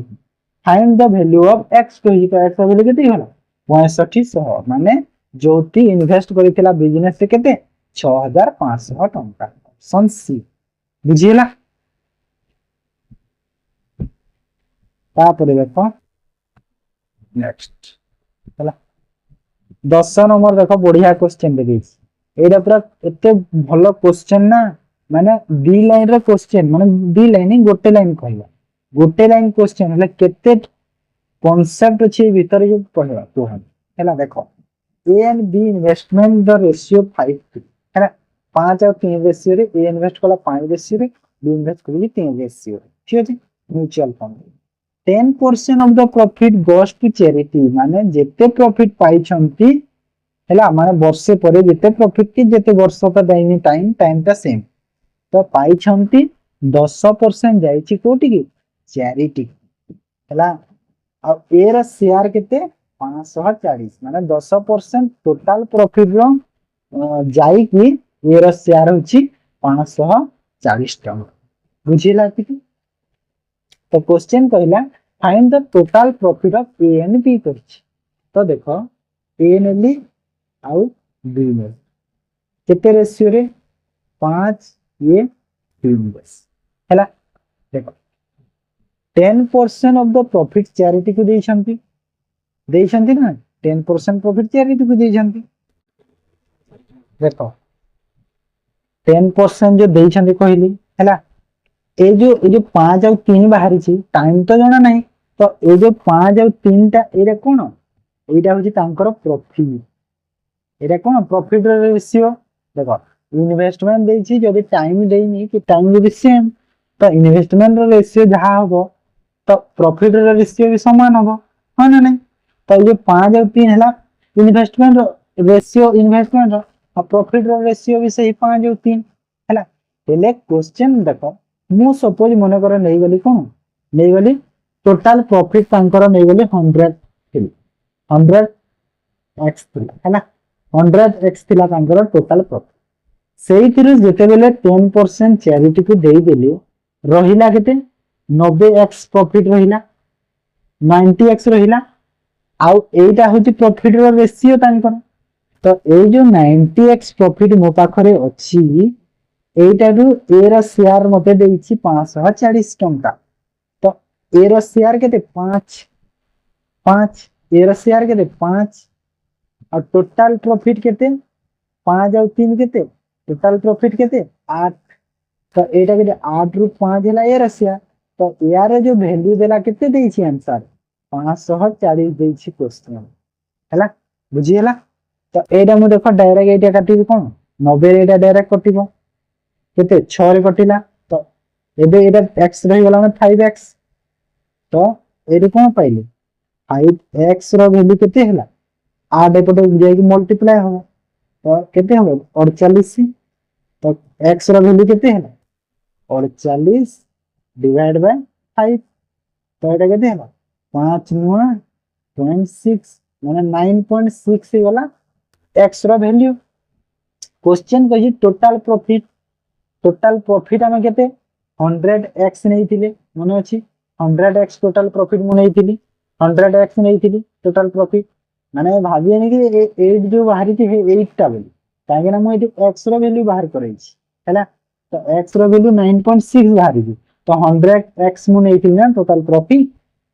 find the value of x तो ही तो x रो वैल्यू केते होला 6500 माने जोती इन्वेस्ट करितला बिजनेस से केते 6500 टंका ऑप्शन सी बुझिला तापर देखो नेक्स्ट हला 10 नंबर देखो बढ़िया क्वेश्चन दे देछि एटा पूरा एते भलो क्वेश्चन ना माने दी लाइन रे क्वेश्चन माने दी लाइन गोटे लाइन कहला गोटे लाइन क्वेश्चन हला केते कांसेप्ट अछि भीतर जो पढवा तोहन हला देखो A and B investment the ratio 5 हला 5 और 3 रेशियो रे ए इन्वेस्ट कला 5 रेशियो रे बी इन्वेस्ट करी 3 रेशियो रे ठीक अछि mutual fund 10% of the profit goes to charity माने जेते प्रॉफिट पाई छंती हला माने वर्षे परे जेते प्रॉफिट की जेते वर्ष का दैनी टाइम ता सेम तो पाई छंती 10% जाई छि कोटी की चैरिटी हला आ एरा शेयर केते 540 माने 10% टोटल प्रॉफिट रो जाई की एरा शेयर होछि 540 टका बुझिला कि तो क्वेश्चन कहला find the total profit of A and B करछि तो देखो ए नेली आउ बी ने केते रेशियो रे 5 ये 3 बस हैला देखो 10% ऑफ द प्रॉफिट चैरिटी को देइछंती ना 10% प्रॉफिट चैरिटी को देइछंती देखो 10% जो देइछंती कहली हैला ए जो 5 और 3 बाहरी छी टाइम तो जणा नहीं तो ए जो 5 और 3 टा एरा कोन एटा होची तांकर प्रॉफिट एरा कोन प्रॉफिट रेशियो देखो इन्वेस्टमेंट देई छी जदी टाइम देइनी कि टाइम जदी सेम तो इन्वेस्टमेंट रेशियो जहा होबो तो प्रॉफिट रेशियो भी समान होबो हां ना नहीं तो ये 5 और 3 हला इन्वेस्टमेंट रेशियो इन्वेस्टमेंट और प्रॉफिट रेशियो भी सही 5 और 3 हला पहले क्वेश्चन देखो मु सपोज मने करे नै गली कोन नै गली टोटल प्रॉफिट तांकर नै गली 100 थिल 100 x थिला हैला 100 x थिला तांकर टोटल प्रॉफिट सेही थिरु जेते बेले 10% चैरिटी को देई देली रहिला केते 90 x प्रॉफिट रहिला 90 x रहिला आउ एटा होची प्रॉफिट रो रेशियो तांकर तो ए जो 90 x प्रॉफिट मो पाखरे अछि एटाडू एरा शेयर मते देइछि 540 टंका तो एरा शेयर केते 5 एरा शेयर केते 5 और टोटल प्रॉफिट केते 5 और 3 केते टोटल प्रॉफिट केते 8 तो एटा केते 8 रु 5 हला एरा शेयर तो यार जो वैल्यू देला केते देइछि आंसर 540 देइछि क्वेश्चन हला बुझी हला तो एटा मु देखो डायरेक्ट एटा काटिबी कोन 90 एटा डायरेक्ट कटिबो केते 6 रे कटिला तो एबे एटा x रही गला में 5x तो एरी कोन पाइले 5x रो वैल्यू केते हला 8 एपटे जाय कि मल्टीप्लाई हो तो केते हो 48 तो x रो वैल्यू केते हला 48 डिवाइड बाय 5 तो एटा केते हला 5 9 26 माने 9.6 ही गला x रो वैल्यू क्वेश्चन कहि टोटल प्रॉफिट हमें केते 100x नै थिले मने अछि 100x टोटल प्रॉफिट मु नै थिली 100x नै थिली टोटल प्रॉफिट माने भाबिए नै कि 8 जो बाहरी थी 8 टा वैल्यू काहे ना मु एठी x रो वैल्यू बाहर करै छी हैला तो x रो वैल्यू 9.6 बाहरी थी तो 100x मु नै थिली ना टोटल प्रॉफिट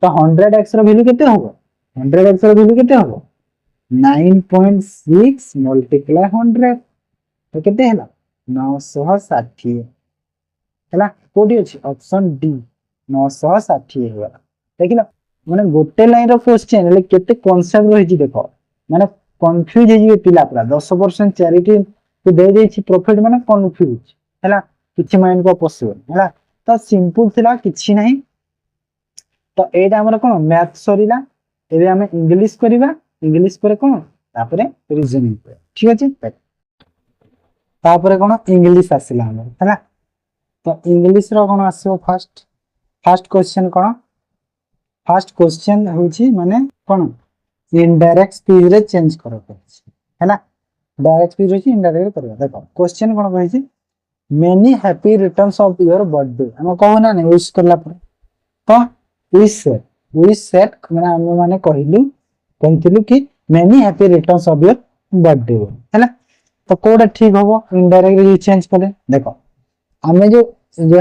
तो 100x रो वैल्यू केते होबो 100x रो वैल्यू केते होबो 9.6 मल्टीप्लाई 100 तो केते हला 960 है कोटी अच्छी ऑप्शन डी 960 होगा देख माने गोटे लाइन क्वेश्चन केते कॉन्सेप्ट रही देख माने कंफ्यूज हे पिला पूरा 10% चैरिटी को दे देछि प्रॉफिट माने कंफ्यूज हैला किछि माइंड को पॉसिबल हैला तो सिंपल थिला किछि नहीं तो एटा हमर कोन मैथ सरीला एबे हम इंग्लिश करबा इंग्लिश पर कोन तापरे रीजनिंग पर ठीक अछि तापरे कोन इंग्लिश आसिला हमर हैला तो इंग्लिश रो कोन आसीबो फर्स्ट क्वेश्चन कोन फर्स्ट क्वेश्चन होची माने कोन इनडायरेक्ट स्पीच रे चेंज करो है ना डायरेक्ट स्पीच होची इनडायरेक्ट करो देखो क्वेश्चन कोन कहै छी many happy returns of your birthday हम कहू ना नहीं विश करला पर तो विश सेट माने हम माने कहिलु कि many happy returns of your birthday है ना तो कोड ठीक होबो इनडायरेक्ट रे चेंज करे देखो हमें जो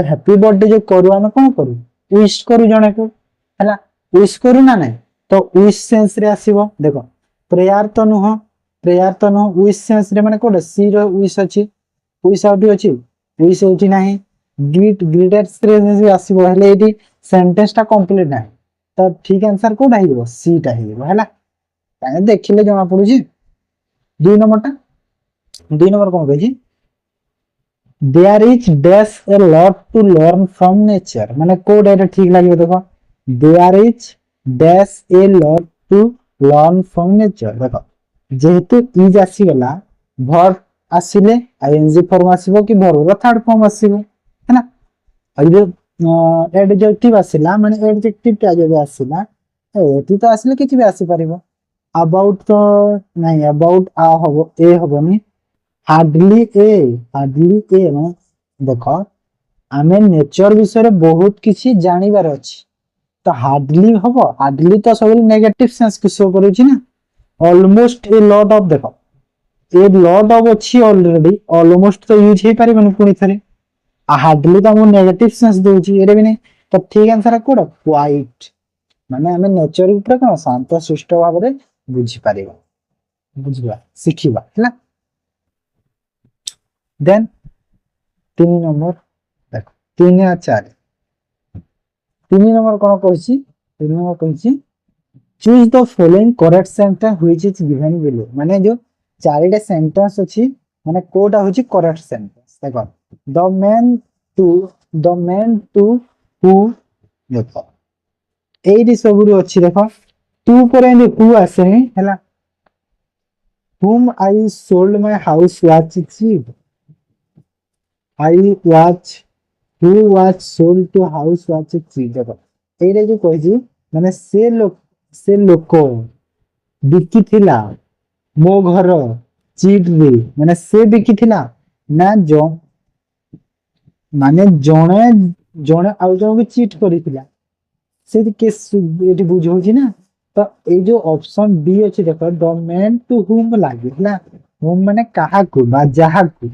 हैप्पी बर्थडे जो करू हम कोन करू विश करू जने को है ना विश करू ना नहीं तो विश सेंस रे आसीबो देखो प्रेयर तो नुह विश सेंस रे माने कोड सी रो विश अछि विश आउट अछि विश होची नाही ग्रीटेस्ट रे जे आसीबो हेले एटी सेंटेंस टा कंप्लीट नाही तो ठीक आंसर कोड आइबो सी टा आइबो हैला ताने देखिले जमा पडु छी दुई नंबर कोन कहै छी there is dash a lot to learn from nature माने कोड एटा ठीक लागिबो देखो there is dash a lot to learn from nature देखो जेहेतु इज आसी गला वर्ब आसीले आईएनजी फॉर्म आसीबो कि वर्ब रो थर्ड फॉर्म आसीबो है ना अइबे एडजेक्टिव आसीला माने एडजेक्टिव टा जे आसीला एटी तो आसीले किछि भी आसी परिबो अबाउट तो नहीं अबाउट आ होबो ए होबोनी हार्डली ए माने देखो आमे नेचर विषय रे बहुत किछि जानिबार अछि तो हार्डली हबो हार्डली तो सब नेगेटिव सेंस कि शो करू छी ना ऑलमोस्ट ए लॉट ऑफ देखो ए लॉट ऑफ अछि ऑलरेडी ऑलमोस्ट तो यूज हे पारे मन पुनी थरे आ हार्डली तो हम नेगेटिव सेंस दउ छी एरे बिने तो ठीक आंसर कोड क्वाइट माने हमें नेचर ऊपर कोन शांत शिष्ट भाव रे बुझी पारिबा बुझबा सिखिबा हैला देन 3 नंबर देखो 3 या 4 3 नंबर कोन कहछि 3 नंबर कहछि choose the following correct sentence which is given below माने जो चारिटा सेंटेंस अछि माने कोटा होछि करेक्ट सेंटेंस देखो द मैन टू हु देखो एडी सबुरु अछि देखो टू पर एंड हु आसे हैला whom I sold my house was cheap I watch who was sold to house was cheap देखो एरे जो कहै छी माने से लोक बिकी थिला मो घर चीट रे माने से बिकी थिला ना जो माने जणे आउ जो को चीट करिथिला से केस एटी बुझौ छी ना तो ए जो ऑप्शन बी अछि देखो द मैन टू हुम लागिला हुम माने काहा को बा जहा को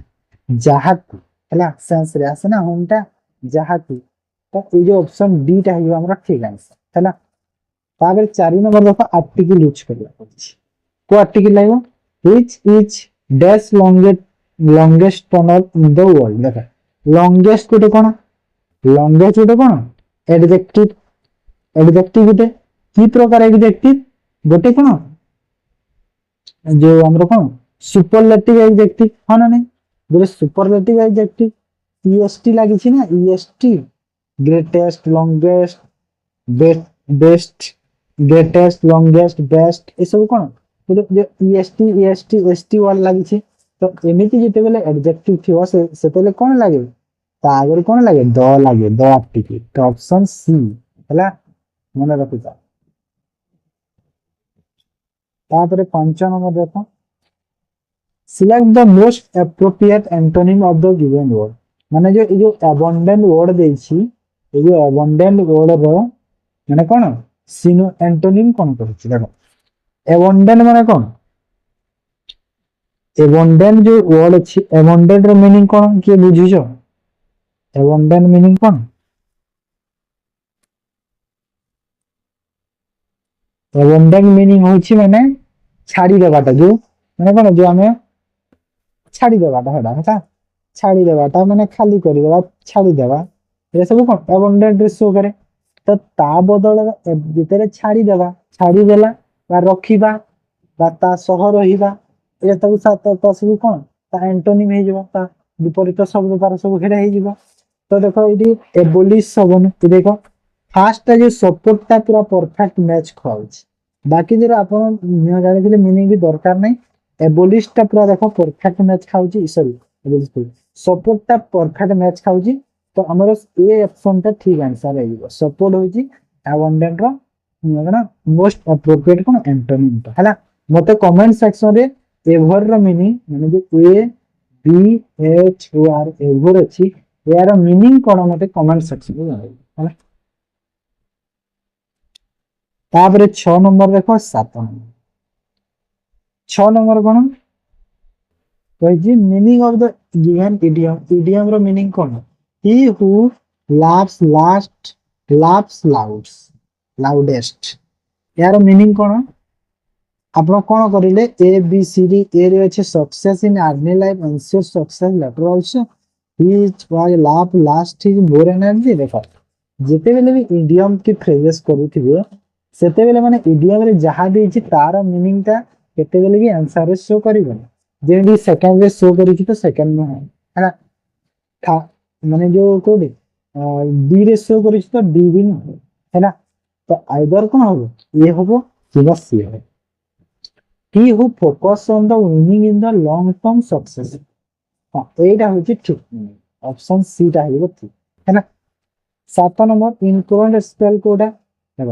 हैला सेंस रे आसे ना हुम ता जहा को तो ए जो ऑप्शन डी टा हियो हमरा ठीक आंसर हैला तागर 4 नंबर देखो आर्टिकल यूज करला पड़छि को आर्टिकल लाइबो which is dash longest tunnel in the world देखो लॉन्गेस्ट कोटे कोन एडजेक्टिव गोटे की प्रकार एडजेक्टिव गोटे कोन जो हमरो कोन सुपरलेटिव एडजेक्टिव हा ना नहीं गोटे सुपरलेटिव एडजेक्टिव ईएसटी लागि छी ना EST greatest longest best greatest longest best ए सब कोन जो ईएसटी एसटी वाला लागि छी तो एमिति जेते बेले एडजेक्टिव थियो से पहले कोन लागे ता आगे कोन लागे द आर्टिकल तो ऑप्शन सी हैला मन रखिता तापरे 5 नंबर देखो select the most appropriate antonym of the given word माने जो अबंडेंट वर्ड देई छी ए जो अबंडेंट वर्ड रो माने कोन सिनो एंटोनिम कोन करछि देखो अबंडेंट माने कोन अबंडेंट जो वर्ड अछि अबंडेंट रो मीनिंग कोन के बुझिजो अबंडेंट मीनिंग कोन अबंडेंट मीनिंग होछि माने छाड़ी देबाटा जो माने कोन जो हमें छाड़ी देबाटा हेडा है ଛାଡ଼ିଦେବାଟା ମାନେ ଖାଲି କରିଦେବା ଛାଡ଼ିଦେବା ଏ ସବୁ କଣ abundant ଶୋ କରେ। ତ ତା ବଦଳରେ ଯେତେବେଳେ ଛାଡ଼ିଦେଲା ବା ରଖିବା ବା ତା ସହ ରହିବା ଏ ସବୁ ତ ସବୁ କଣ ତା ଆଣ୍ଟୋନିମ ହେଇଯିବ, ତା ବିପରୀତ ଶବ୍ଦ ତାର ସବୁ ଘେରା ହେଇଯିବ। ତ ଦେଖ ଏଇଠି ଏବୋଲିଶ ହବନି, ଦେଖ ଫାର୍ଷ୍ଟଟା ଯୋଉ ସପୋର୍ଟଟା ପୁରା ପରଫେକ୍ଟ ମ୍ୟାଚ ଖାଉଛି, ବାକି ଯୋଉ ଆପଣ ଜାଣିଥିଲେ ମିନିଂ ବି ଦରକାର ନାହିଁ। ଏବୋଲିଶଟା ପୁରା ଦେଖ ପରଫେକ୍ଟ ମ୍ୟାଚ ଖାଉଛି, ସରି ସପୋର୍ଟଟା ପରଫେକ୍ଟ ମ୍ୟାଚ ଖାଉଛି। ତ ଆମର ଏ ଅପସନଟା ଠିକ ଆନ୍ସର ହେଇଯିବ। ସପୋର୍ଟ ହଉଛି abundant ର ମୋଷ୍ଟ ଆପ୍ରୋପ୍ରିଏଟ କଣ ଆଣ୍ଟୋନିମ ହେଲା। ମତେ କମେଣ୍ଟ ସେକ୍ସନରେ ଏଭର ର ମିନିଂ ମାନେ ଯୋଉ ଏ ବି ଏଚ ଓ ଆର ଏଭର ଅଛି ଏହାର ମିନିଂ କଣ ମତେ କମେଣ୍ଟ ସେକ୍ସନରେ ଜଣାଇବ ହେଲା। ତାପରେ 6 ନମ୍ବର ଦେଖ 7 ନମ୍ବର 6 ନମ୍ବର କଣ କହିଛି ମିନିଂ ଅଫ ଦ ଗିଭେନ ଇଡିୟମ। ଇଡିୟମ ର ମିନିଂ କଣ? ହି ହୁ ଲାଭ୍ସ ଲାଷ୍ଟ ଲାଭ୍ସ ଲାଉଡେଷ୍ଟ। ଏହାର ମିନିଂ କଣ? ଆପଣ କଣ କରିଲେ ଏ ବି ସି ଡି ଏ ରେ ଅଛି ସକ୍ସେସ ଇନ ଆର୍ମି ଲାଇଫ ଏନସିଓର ସକ୍ସେସ ଲେଟର ଅଲସୋ ହିଜ ୱାଇ ଲାଭ ଲାଷ୍ଟ ହିଜ ମୋର ଏନର୍ଜି। ଦେଖ ଯେତେବେଳେ ବି ଇଡିୟମ କି ଫ୍ରେଜେସ କରୁଥିବେ ସେତେବେଳେ ମାନେ ଇଡିୟମ ରେ ଯାହା ଦେଇଛି ତାର ମିନିଂ ଟା କେତେବେଳେ ବି ଆନ୍ସର ରେ ଶୋ କରିବନି। ଯେମିତି ସେକେଣ୍ଡ ରେ ଶୋ କରିଛି ତ ସେକେଣ୍ଡ ନୁହଁ ହେଲା, ମାନେ ଯୋଉ କୋଉଠି ଡି ରେ ଶୋ କରିଛି ତ ଡି ବି ନୁହଁ ହେଲା। ତ ଆଇଦର କଣ ହବ ଏ ହବ କିମ୍ବା ସି ହବ। He who focus on the winning in the long term success। ହଁ ଏଇଟା ହଉଛି ଠିକ ଅପସନ ସି ଟା ହେଇବ ଠିକ ହେଲା। 7 ନମ୍ବର ଇନକରେଣ୍ଟ ସ୍ପେଲ କୋଉଟା ଦେଖ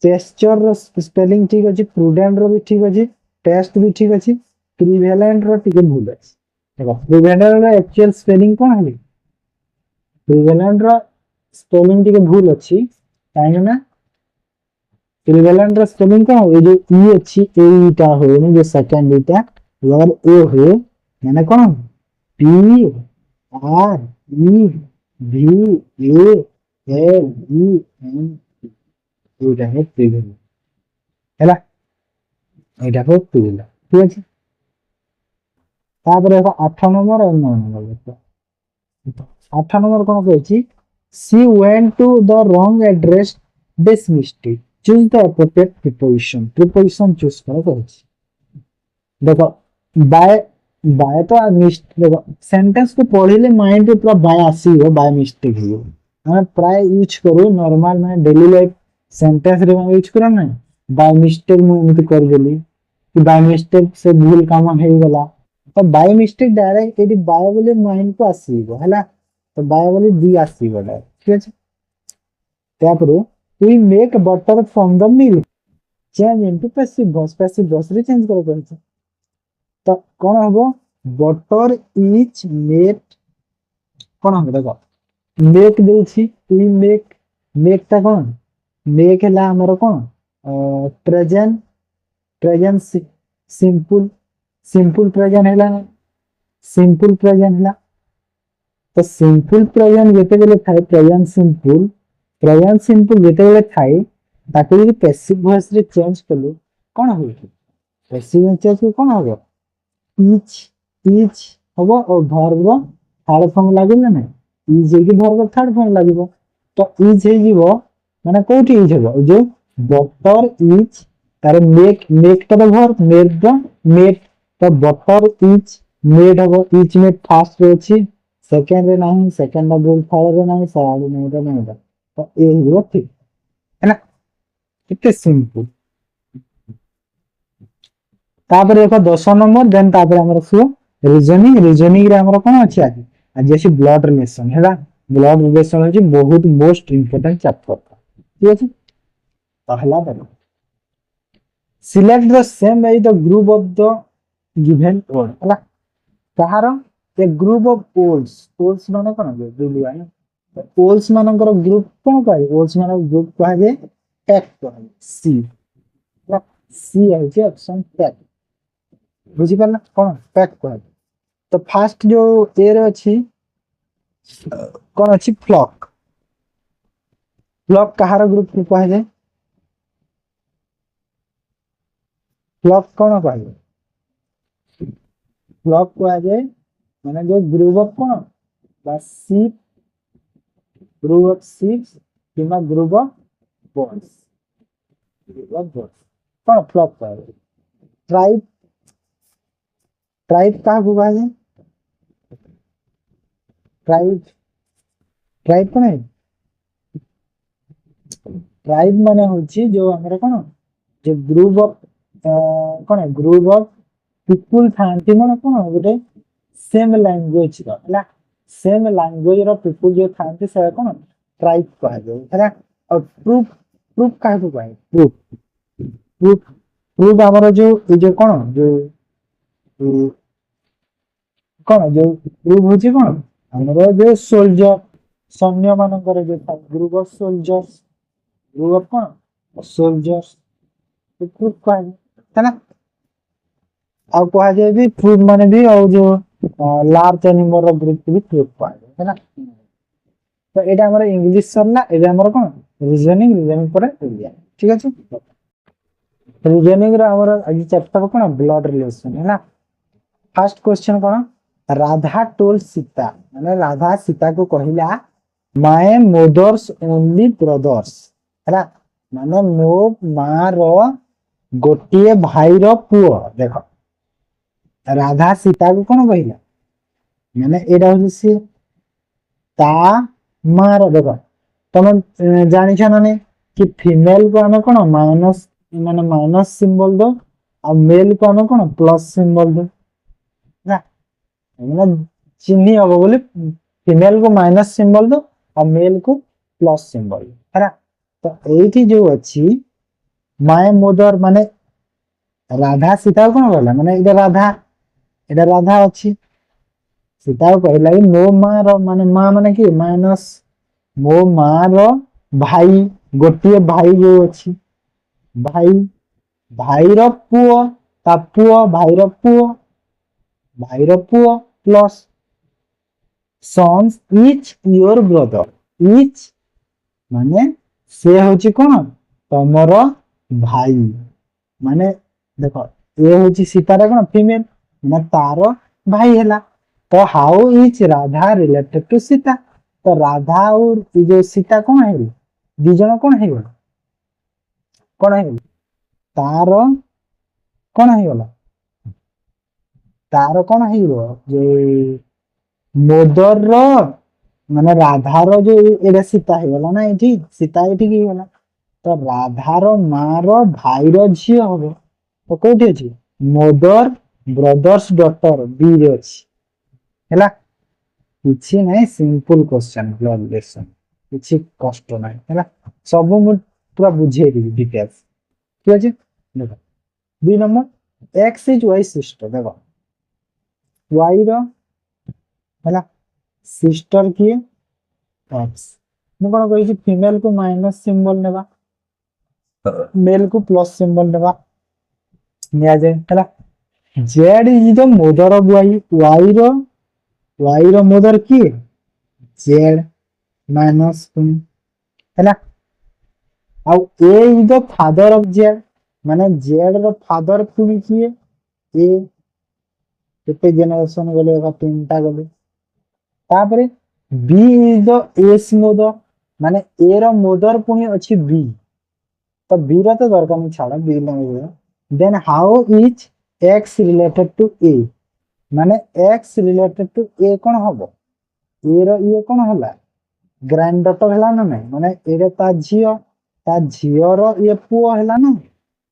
ଚେସ୍ଚର ର ସ୍ପେଲିଂ ଠିକ ଅଛି, ପ୍ରୁଡେଣ୍ଟ ର ବି ଠିକ ଅଛି, ଟେଷ୍ଟ ବି ଠିକ ଅଛି, ପ୍ରିଭେଲେଣ୍ଟ ର ଟିକେ ଭୁଲ ଅଛି। ଦେଖ ପ୍ରିଭେଲେଣ୍ଟ ର ଆକ୍ଚୁଆଲ ସ୍ପେଲିଂ କଣ ହେଲା? ପ୍ରିଭେଲେଣ୍ଟ ର ସ୍ପେଲିଂ ଟିକେ ଭୁଲ ଅଛି କାହିଁକି ନା ପ୍ରିଭେଲେଣ୍ଟ ର ସ୍ପେଲିଂ କଣ ଏ ଯୋଉ ଇ ଅଛି ଏଇଟା ହଉନି ଯୋଉ ସେକେଣ୍ଡ ଇଟା अगर ए हो मैंने कौन पी आर ई भि ए एल ई एन এইটা হচ্ছে প্রিভিলেন্ট ହେଲା, এইটা হচ্ছে প্রিভিলেন্ট ঠিক আছে। তারপরে দেখো 8 নম্বর আর 9 নম্বর দেখো 8 নম্বর কোন কইছি she went to the wrong address this mistake choose the appropriate preposition choose করা কইছি। देखो बाय बाय तो देखो सेंटेंस को पढ़िले माइंड में पूरा बाय आसीबो बाय मिस्टेक हो। हम प्राय यूज करू नॉर्मल में डेली लाइफ सेंटेंस रे यूज करा ना बाय मिस्टेक मु एमति कर देली कि बाय मिस्टेक से भूल काम हे गला तो by mistake direct ED by बोले माइंड को आसीबो हैला। तो बाय बोले दी आसीबो डायरेक्ट ठीक আছে। तापर we make butter from the milk change into passive voice रे चेंज करो करछ। तो कौन हम बटर इज मेड कौन हम देख मेक देछि मेक मेक टा कौन मेक है हमर कौन present present simple simple present है सिंपल प्रेजेंट है। तो सिंपल प्रेजेंट जेते बेले थाए प्रेजेंट सिंपल जेते बेले थाए ताको यदि पैसिव वॉइस रे चेंज कलु कौन हो पैसिव चेंज कौन हो इच इच हबो और वर्ब रो थर्ड फॉर्म लागो ना इज हे कि वर्ब थर्ड फॉर्म लागो। तो इज हे जीवो माने कोठी इज हबो जो बटर इज तारे मेक तो वर्ब मेक तो बटर इज मेड हबो इज मेड फास्ट रे अछि सेकंड रे नाही सेकंड डबल थर्ड रे नाही थर्ड नहीं तो नहीं तो ए हिरो ठीक है ना कितने सिंपल। तापर देखो 10 नंबर देन तापर हमर सो रीजनिंग रे हमर कोन अछि आज जैसे ब्लड रिलेशन हैला। ब्लड रिलेशन अछि बहुत मोस्ट इंपोर्टेंट चैप्टर ठीक अछि। पहला देखो select the same as the group of the given word हैला। कहार ए ग्रुप ऑफ पोल्स माने कोन बुलिया ना पोल्स मानकर ग्रुप कोन कहै पोल्स मानकर ग्रुप कहै एक कहै सी सी है ऑप्शन टेक बुझी पारना कौन पैक कह। तो फास्ट जो ए रे अछि कौन अछि फ्लॉक फ्लॉक कहार ग्रुप को कह जाए फ्लॉक कौन कह फ्लॉक कह जाए ମାନେ ଯୋଉ ଗ୍ରୁପ ଅଫ କଣ ବା ସିପ୍, ଗ୍ରୁପ ଅଫ ସିପ୍ସ କିମ୍ବା ଗ୍ରୁପ ଅଫ ବର୍ଡସ୍, ଗ୍ରୁପ ଅଫ ବର୍ଡସ୍ କଣ ଫ୍ଲକ୍ କୁହାଯାଏ। ଟ୍ରାଇବ, ଟ୍ରାଇବ କାହାକୁ କୁହାଯାଏ? ଟ୍ରାଇବ, ଟ୍ରାଇବ କଣ? ଟ୍ରାଇବ ମାନେ ହଉଛି ଯୋଉ ଆମର କଣ ଯୋଉ ଗ୍ରୁପ ଅଫ କଣ ଗ୍ରୁପ ଅଫ ପିପୁଲ ଥାନ୍ତି, ମାନେ କଣ ଗୋଟେ ସେମ ଲାଙ୍ଗୁଏଜ ର ହେଲା, ସେମ ଲାଙ୍ଗୁଏଜ ର ପିପୁଲ ଯୋଉ ଥାନ୍ତି ସେଟା କଣ ଟ୍ରାଇବ କୁହାଯାଏ ହେଲା। ଆଉ ପ୍ରୁଫ, ପ୍ରୁଫ କାହାକୁ କୁହାଯାଏ? ପ୍ରୁଫ, ପ୍ରୁଫ, ପ୍ରୁଫ ଆମର ଯୋଉ ଏଇ ଯୋଉ କଣ ଯୋଉ କଣ ଯୋଉ ଗ୍ରୁପ ହଉଛି କଣ ଆମର ଯୋଉ ସୋଲଜର, ସୈନ୍ୟ ମାନଙ୍କର ଯୋଉ ଥାଏ group of soldiers, group of କଣ ସୋଲଜର୍ସ, ଗ୍ରୁପ କୁହାଯାଏ ହେଲା। ଆଉ କୁହାଯାଏ ବି ପ୍ରୁଫ ମାନେ ବି ଆଉ ଯୋଉ ଲାର୍ଜ ଆନିମଲ ର ଗ୍ରୁପ ବି ପ୍ରୁଫ କୁହାଯାଏ ହେଲା। ତ ଏଇଟା ଆମର ଇଂଲିଶ ସରିଲା, ଏବେ ଆମର କଣ ରିଜନିଂ, ରିଜନିଂ ପରେ ଓଡ଼ିଆ, ଠିକ ଅଛି। ରିଜନିଂ ର ଆମର ଆଜି ଚାପ୍ଟର କଣ ବ୍ଲଡ ରିଲେସନ ହେଲା। ଫାର୍ଷ୍ଟ क्वेश्चन कौन? राधा टोल्ड सीता, माने राधा सीता को कहला माय मदर्स ओनली ब्रदर्स हैला, माने मो मां रो गोटिए भाई रो पुओ। देखो राधा सीता को कौन कहला, माने एडा होची से ता मां रो। देखो तुम जानि छ ना नहीं कि फीमेल को आमे कौन माइनस, माने माइनस सिंबल दो, और मेल को आमे कौन प्लस सिंबल दो ना, मतलब चिन्ह हम बोले फीमेल को माइनस सिंबल दो और मेल को प्लस सिंबल है ना। तो एठी जो अच्छी माय मदर माने राधा सीता कौन कहला, माने इधर राधा अच्छी, सीता को कहला कि मो मां रो, माने मां माने कि माइनस, मो मां रो भाई, गोटिए भाई जो अच्छी भाई, भाई रो पुओ, ता पुओ भाई रो पुओ, भाई रो पुओ plus sons is your brother, is माने से होची कौन तमर भाई, माने देखो ये होची सीतार कौन फीमेल, माने तार भाई हैला। तो how is Radha related to Sita, तो राधा और जो सीता कौन है, दी जण कौन है, कौन है तार कौन है गला, तार कौन है जो मदर रो, माने राधार जो एडा सीता है गला ना, एठी सीता एठी की गला। तो राधार मार भाई रो झियो हबो, तो कोठी अछि मदर ब्रदर्स डॉटर बी रे अछि हैला। किछि नै सिंपल क्वेश्चन ब्लड रिलेशन, किछि कष्ट नै हैला, सब मु पूरा बुझे दी डिटेल्स, ठीक अछि। देखो B number X is Y sister, देखो वाई रो हैला सिस्टर किए एक्स, मु कोन कहि छी फीमेल को माइनस सिंबल नेबा, मेल को प्लस सिंबल नेबा निया जाय हैला। Z is the mother of Y, Y रो मदर किए जेड माइनस हैला। आउ A is the father of Z, माने जेड रो फादर पुनी किए ए, केते जनरेशन गले बा तीनटा गले। तापरे B is the S mother, माने ए रो मदर पुनी अछि बी, तो बी रो तो दरकार नहीं छाड़ा बी ले। Then how is X related to A, माने एक्स रिलेटेड टू ए कोन हबो, ए रो ये कोन होला ग्रैंड डॉटर हला ना नहीं, माने ए रे ता झियो रो ये पुओ हला ना,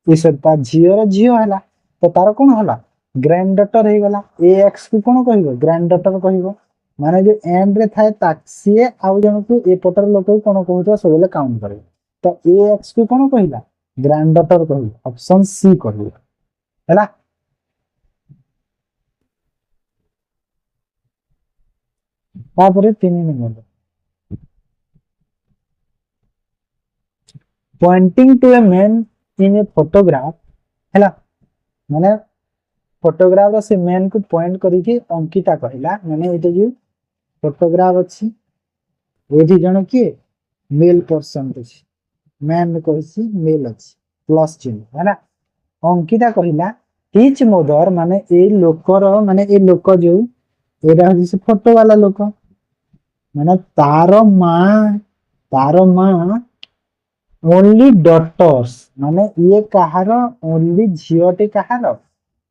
ई सब ता झियो रो झियो हला, तो तार कोन होला ग्रैंड डॉटर हे गला। ए एक्स को कोन कहिबो ग्रैंड डॉटर कहिबो, माने जो एंड रे थाए ताक्सी आउ जन को ए पटर लोक को कोन कहउतो सबले काउंट करे, तो ए एक्स को कोन कहिला ग्रैंड डॉटर कहिबो, ऑप्शन सी कहिबो हैला। तापरे 3 number pointing to a man in a photograph हैला, माने फोटोग्राफ से मैन को पॉइंट करिके अंकिता कहला, माने एते जो फोटोग्राफ अछि एठी जण के मेल पर्सन अछि, मैन कहछि मेल अछि प्लस चिन्ह हैला। अंकिता कहला टीच मदर, माने ए लोकर, माने ए लोक जो ଏଇଟା ହଉଛି ସେ ଫଟୋ ବାଲା ଲୋକ, ମାନେ ତାର ମା ଓନ୍ଲି ଡଟର୍ସ, ମାନେ ଇଏ କାହାର ଓନ୍ଲି ଝିଅଟି କାହାର,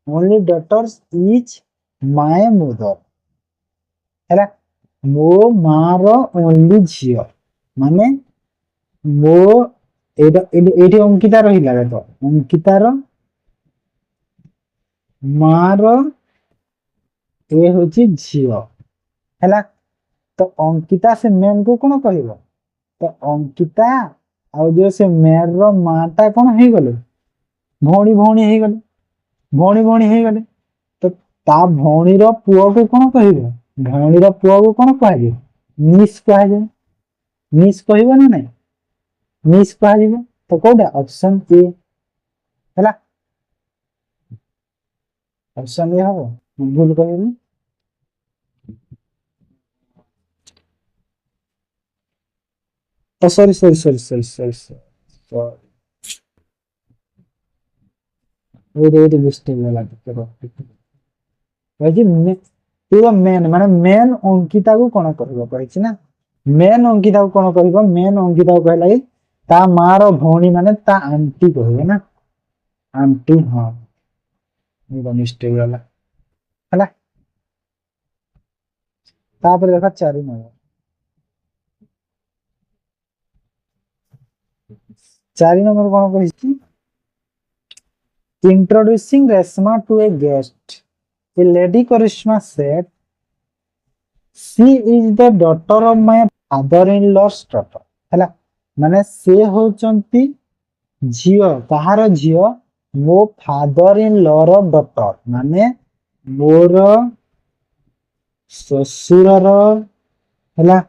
ଓନ୍ଲି ଡଟର୍ସ ଇଜ ମାଏ ମଦର, ହେଲା। ମୋ ମା ର ଓନ୍ଲି ଝିଅ, ମାନେ ମୋ ଏଇଠି ଅଙ୍କିତା ରହିଲା, ଦେଖ ଅଙ୍କିତାର ମା ର ଏ ହଉଛି ଝିଅ, ହେଲା। ତ ଅଙ୍କିତା ସେ ମ୍ୟାମ କୁ କଣ କହିବ, ତ ଅଙ୍କିତା ଆଉ ଯୋଉ ସେ ମ୍ୟାମ ର ମା ଟା କଣ ହେଇଗଲେ, ଭଉଣୀ ଭଉଣୀ ହେଇଗଲେ, ଭଉଣୀ ଭଉଣୀ ହେଇଗଲେ। ତ ତା ଭଉଣୀର ପୁଅକୁ କଣ କହିବ, ଭଉଣୀର ପୁଅକୁ କଣ କୁହାଯିବ, ମିସ୍ କୁହାଯାଏ, ମିସ୍ କହିବ ନା ନାଇଁ, ମିସ୍ କୁହାଯିବ। ତ କୋଉଟା ଅପସନ ଏ, ହେଲା। ଅପସନ ଏ ହବ, ମୁଁ ଭୁଲ କହିବି। ସରି ସରି ସରି ସରି ସରି ସରି, ଏଇଠି ମିଷ୍ଟେକ୍ ହେଲା ଟିକେ ରହ, କହିଛି ପୁରା ମେନ୍, ମାନେ ମେନ୍ ଅଙ୍କିତାକୁ କଣ କହିବ କହିଛି ନା, ମେନ୍ ଅଙ୍କିତାକୁ କଣ କହିବ, ମେନ୍ ଅଙ୍କିତାକୁ କହିଲା କି ତା ମା ର ଭଉଣୀ ମାନେ ତା ଆଣ୍ଟି କହିବ ନା, ଆଣ୍ଟି, ହଁ ଏଇଟା ମିଷ୍ଟେକ୍ ହେଲା, ହେଲା। ତାପରେ ଦେଖ 4 ନମ୍ବର, 4 ନମ୍ବର କଣ କହିଛି, introducing Resma to a guest, a lady Karishma said she is the daughter of my father-in-law's daughter, ହେଲା। ମାନେ ସେ ହଉଛନ୍ତି ଝିଅ, କାହାର ଝିଅ, ମୋ ଫାଦର ଇନ ଲ ର ଡଟର, ମାନେ ମୋର ଶ୍ୱଶୁରର, ହେଲା,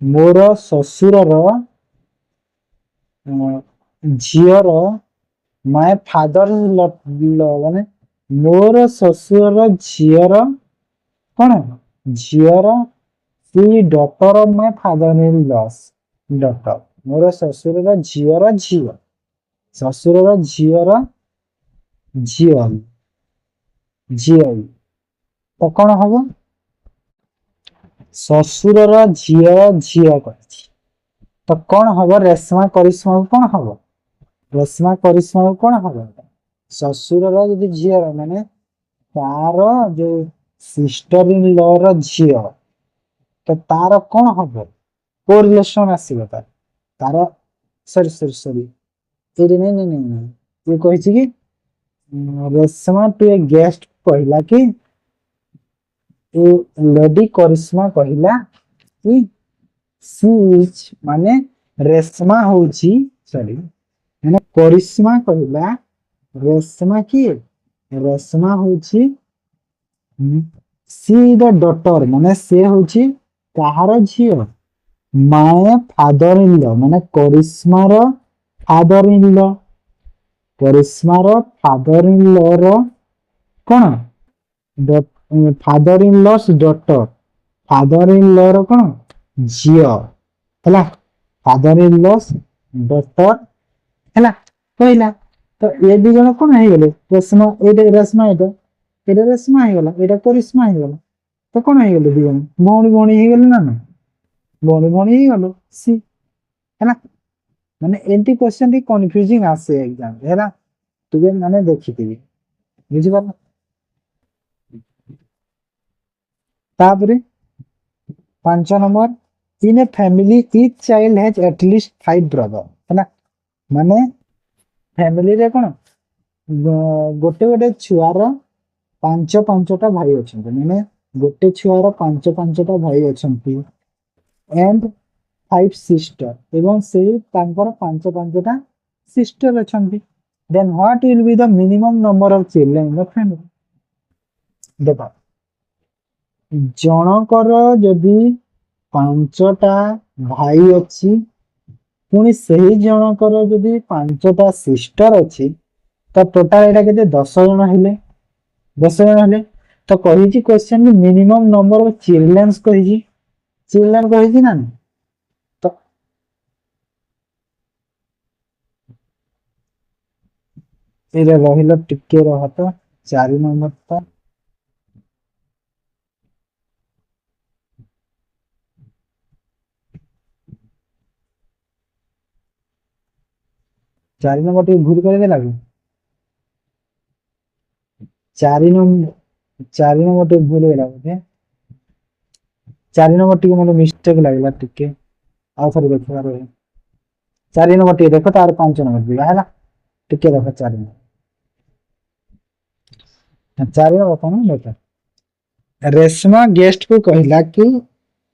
ମୋର ଶ୍ୱଶୁରର ଝିଅର, ମାଏ ଫାଦର ମାନେ ମୋର ଶ୍ୱଶୁରର ଝିଅର କଣ, ଝିଅର C daughter of my father in loss daughter, ମୋର ଶ୍ୱଶୁରର ଝିଅର ଝିଅ, ଶ୍ୱଶୁରର ଝିଅର ଝିଅ, ଝିଅ, ତ କଣ ହବ, ଶ୍ୱଶୁରର ଝିଅ ଝିଅ କହିଛି, ତ କଣ ହବ, ରେଶମା କରିଶ୍ମା କୁ କଣ ହବ, ରେଶମା କରିଶ୍ମା କୁ କଣ ହବ, ଶ୍ୱଶୁରର ଯଦି ଝିଅର, ମାନେ ତାର ଯୋଉ ସିଷ୍ଟର ଇନ ଲ ର ଝିଅ, ତ ତାର କଣ ହବ, କୋ ରିଲେସନ ଆସିବ ତାର, ତାର ସରି ସରି ସରି, ନାଇଁ ନାଇଁ ନାଇଁ ନାଇଁ, ଇଏ କହିଛି କି ରେଶମା ଟୁ ଏ ଗେଷ୍ଟ କହିଲା କି, ଏ ଲେଡି କରିଶ୍ମା କହିଲା କି ସି ଇଜ, ମାନେ ରେଶମା ହଉଛି, ସରି, ମାନେ କରିଶ୍ମା କହିଲା, ରେଶମା କିଏ, ରେଶମା ହଉଛି ସି ଦ ଡଟର, ମାନେ ସେ ହଉଛି କାହାର ଝିଅ, ମାଏ ଫାଦର ଇନ ଲ, ମାନେ କରିଶ୍ମାର ଫାଦର ଇନ ଲ, କରିଶ୍ମାର ଫାଦର ଇନ ଲ ର କଣ, ଫାଦର ଇନ ଲସ୍ ଡଟର, ଫାଦର ଇନ ଲ ର କଣ ଝିଅ, ହେଲା, ଫାଦର ଇନ ଲସ୍ ଡଟର, ହେଲା, କହିଲା। ତ ଏ ଦି ଜଣ କଣ ହେଇଗଲେ, ରେଶମା, ଏଇଟା ରେଶମା, ଏଇଟା ରେଶମା ହେଇଗଲା, ଏଇଟା କରିଶ୍ମା ହେଇଗଲା, ତ କଣ ହେଇଗଲେ ଦି ଜଣ ଭଉଣୀ ଭଉଣୀ ହେଇଗଲେ ନା ନାଇଁ, ଭଉଣୀ ଭଉଣୀ ହେଇଗଲ ସି, ହେଲା। ମାନେ ଏମିତି କ୍ୱେଶ୍ଚନ ଟିକେ କନଫ୍ୟୁଜିଂ ଆସେ ଏକ୍ସାମ ରେ, ହେଲା, ଟିକେ ମାନେ ଦେଖିଥିବି, ବୁଝିପାରିଲ। ତାପରେ 5 number, in a family each child has at least 5 brother, ହେଲା। ମାନେ ଫ୍ୟାମିଲିରେ କଣ, ଗୋଟେ ଗୋଟେ ଛୁଆର 5 5ଟା ଭାଇ ଅଛନ୍ତି, ମାନେ ଗୋଟେ ଛୁଆର 5 5ଟା ଭାଇ ଅଛନ୍ତି, and 5 ସିଷ୍ଟର, ଏବଂ ସେଇ ତାଙ୍କର 5 5ଟା ସିଷ୍ଟର ଅଛନ୍ତି। then what will be the minimum number of children in the family, ଦେଖ ଜଣଙ୍କର ଯଦି 5ଟା ଭାଇ ଅଛି, ପୁଣି ସେଇ ଜଣଙ୍କର ଯଦି 5ଟା ସିଷ୍ଟର ଅଛି, ତ ଟୋଟାଲ ଏଇଟା କେତେ, 10 ଜଣ ହେଲେ, 10 ଜଣ ହେଲେ। ତ କହିଛି question minimum number of children's କହିଛି, ଚିଲଡ୍ରେନ କହିଛି ନା, ତ ଏଇଟା ରହିଲ ଟିକେ ରହ, ତ 4 ନମ୍ବର ଟା ଚାରି ନମ୍ବର ଟିକେ ଭୁଲ କରିଦେଲା କି? ଚାରି ନମ୍ବର ଟିକେ ଭୁଲ ହେଇଗଲା ବୋଧେ। ଚାରି ନମ୍ବର ଟିକେ ମୋତେ ମିଷ୍ଟେକ୍ ଲାଗିଲା ଟିକେ, ଆଉ ଥରେ ଦେଖିବାର ଅଛି। ଚାରି ନମ୍ବର ଟିକେ ଦେଖ, ତାର 5 ନମ୍ବର ଯିବା ହେଲା। ଟିକେ ଦେଖ ଚାରି ନମ୍ବର। ଚାରି ନମ୍ବର କଣ ଦେଖ, ରେଶମା ଗେଷ୍ଟ କୁ କହିଲା କି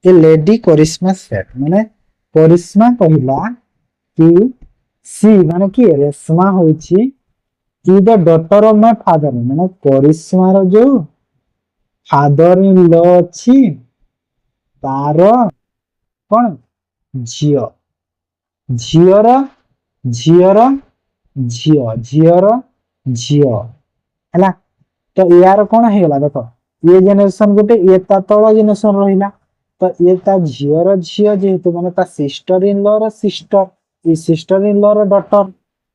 ଏ ଲେଡି କରିଶ୍ମା ସେଟ୍, ମାନେ କରିଶ୍ମା କହିଲା କି ସି ମାନେ କି ରେଶମା ହଉଛି କି the daughter of my father, ମାନେ କରିଶ୍ମାର ଯୋଉ ଫାଦର ଇନ ଲ ଅଛି ତାର କଣ ଝିଅ, ଝିଅର ଝିଅର ଝିଅ, ଝିଅର ଝିଅ ହେଲା। ତ ୟାର କଣ ହେଇଗଲା ଦେଖ, ଇଏ ଜେନେରେସନ ଗୋଟେ, ଇଏ ତା ତଳ ଜେନେରେସନ ରହିଲା। ତ ଇଏ ତା ଝିଅର ଝିଅ ଯେହେତୁ ମାନେ ତା ସିଷ୍ଟର ଇନ ଲ ର ସିଷ୍ଟର, ଇ ସିଷ୍ଟର ଇନ ଲ ର ଡଟର,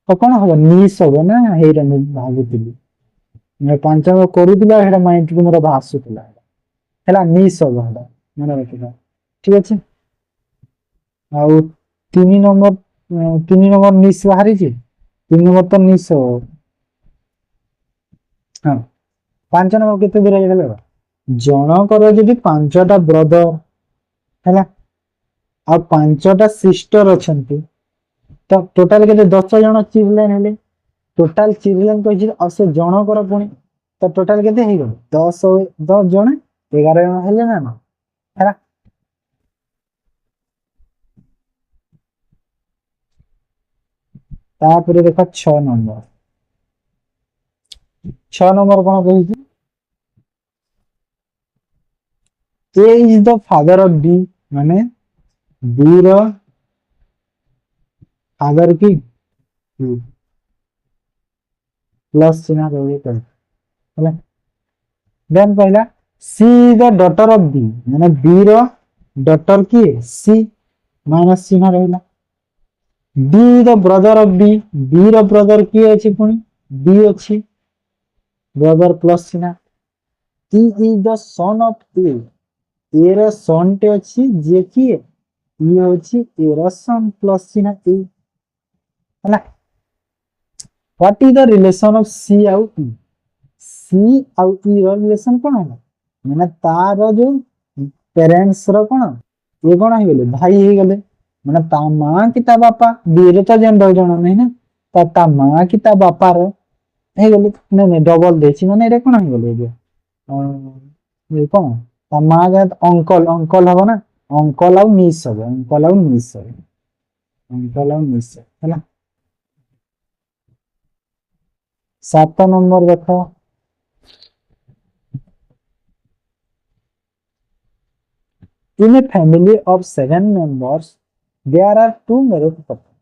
ତ କଣ ହବ ନିସ୍ ହବ ନା। ହେଇଟା ମୁଁ ଭାବୁଥିଲି, ମୁଁ ପଞ୍ଚମ କରୁଥିଲା ସେଇଟା ମାଇଣ୍ଡକୁ ମୋର ଭାସୁଥିଲା ହେଲା, ନିସ୍ ହବ ହେଲା, ମନେ ରଖିଥା। ଠିକ ଅଛି। ଆଉ 3 ନମ୍ବର ନିସ୍ ବାହାରିଛି, 3 ନମ୍ବର ତ ନିସ୍ ହବ। ହଁ 5 ନମ୍ବର କେତେ ଦୂର ହେଇଗଲା, ଜଣଙ୍କର ଯଦି 5ଟା ବ୍ରଦର ହେଲା ଆଉ 5ଟା ସିଷ୍ଟର ଅଛନ୍ତି, ତ ଟୋଟାଲ କେତେ 10 ଜଣ ଚିଲଡ୍ରେନ ହେଲେ। ଟୋଟାଲ ଚିଲଡ୍ରେନ କହିଛି, ଆଉ ସେ ଜଣଙ୍କର ପୁଣି, ତ ଟୋଟାଲ କେତେ ହେଇଗଲେ 10 ଜଣ, 11 ଜଣ ହେଲେ ନା ନା ହେଲା। ତାପରେ ଦେଖ 6 ନମ୍ବର, 6 ନମ୍ବର କଣ କହିଛି, A is the father of B, ମାନେ B ର फादर की प्लस चिन्ह ରହିବ ହେଲା। देन कहला C is the daughter of B, ମାନେ B ର ଡଟର କିଏ C, माइनस चिन्ह ରହିଲା। D is the brother of B, B ର ବ୍ରଦର କିଏ ଅଛି ପୁଣି B ଅଛି, ब्रदर प्लस चिन्ह। E is the son of A, A ର son ଟେ ଅଛି ଯିଏ କିଏ ଇଏ ହଉଛି A ର son, ପ୍ଲସ ଚିନ୍ह A ହେଲା। What is the relation of C ଆଉ E, C ଆଉ E ର ରିଲେସନ କଣ ହେଲା, ମାନେ ତାର ଯୋଉ ପ୍ୟାରେଣ୍ଟସ ର କଣ ଇଏ କଣ ହେଇଗଲେ ଭାଇ ହେଇଗଲେ, ମାନେ ତା ମା କି ତା ବାପା, ବିରେ ତ ଜେଣ୍ଡର ଜଣା ନାହିଁ ନା, ତା ମା କି ତା ବାପାର ହେଇଗଲେ। ନାଇଁ ନାଇଁ ଡବଲ ଦେଇଛି, ମାନେ ଏଇଟା କଣ ହେଇଗଲେ ଏବେ କଣ ତା ମା ଅଙ୍କଲ, ଅଙ୍କଲ ହବ ନା, ଅଙ୍କଲ ଆଉ ନିସ୍ ହବ, ଅଙ୍କଲ ଆଉ ନିସ୍ ହବ, ଅଙ୍କଲ ଆଉ ନିସ୍ ହେଲା। 7 ନମ୍ବର ଦେଖ, in a family of 7 members there are 2 married couples,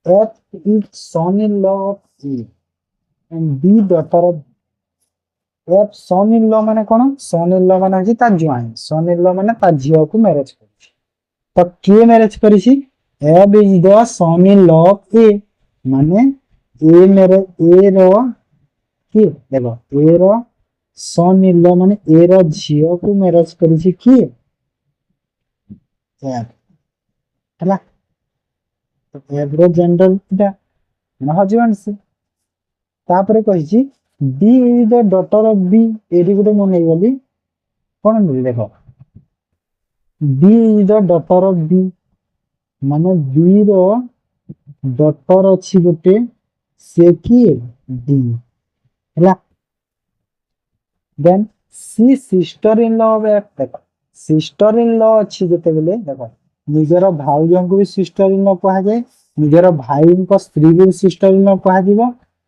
F is son-in-law of A and B daughter of F। son-in-law ମାନେ କଣ, son-in-law ମାନେ ହଉଛି ତା ଜ୍ୱାଇଁ, son-in-law ମାନେ ତା ଝିଅକୁ ମ୍ୟାରେଜ କରିଛି। ତ କିଏ ମ୍ୟାରେଜ କରିଛି, F is the son-in-law of A, ମାନେ A ର କିଏ ଦେଖ, A ର son-in-law ମାନେ A ର ଝିଅକୁ ମ୍ୟାରେଜ କରିଛି କିଏ F ହେଲା। ତ F ର ଜେଣ୍ଡର ଏଟା ମାନେ ହଜବେଣ୍ଡ ସେ। ତାପରେ କହିଛି B is the daughter of B, ଏଠି ଗୋଟେ ମନେ ହେଇଗଲି କଣ ମିଳି ଦେଖ, B is the daughter of B, ମାନେ B ର ଡଟର ଅଛି ଗୋଟେ, ସେ କିଏ D ହେଲା। ଦେନ୍ C sister in law of F, ଦେଖ ସିଷ୍ଟର ଇନ ଲ ଅଛି ଯେତେବେଳେ, ଦେଖ ନିଜର ଭାଉଜଙ୍କୁ ବି ସିଷ୍ଟର ଇନ ଲ କୁହାଯାଏ, ନିଜର ଭାଇଙ୍କ ସ୍ତ୍ରୀକୁ ବି ସିଷ୍ଟର ଇନ ଲ କୁହାଯିବ,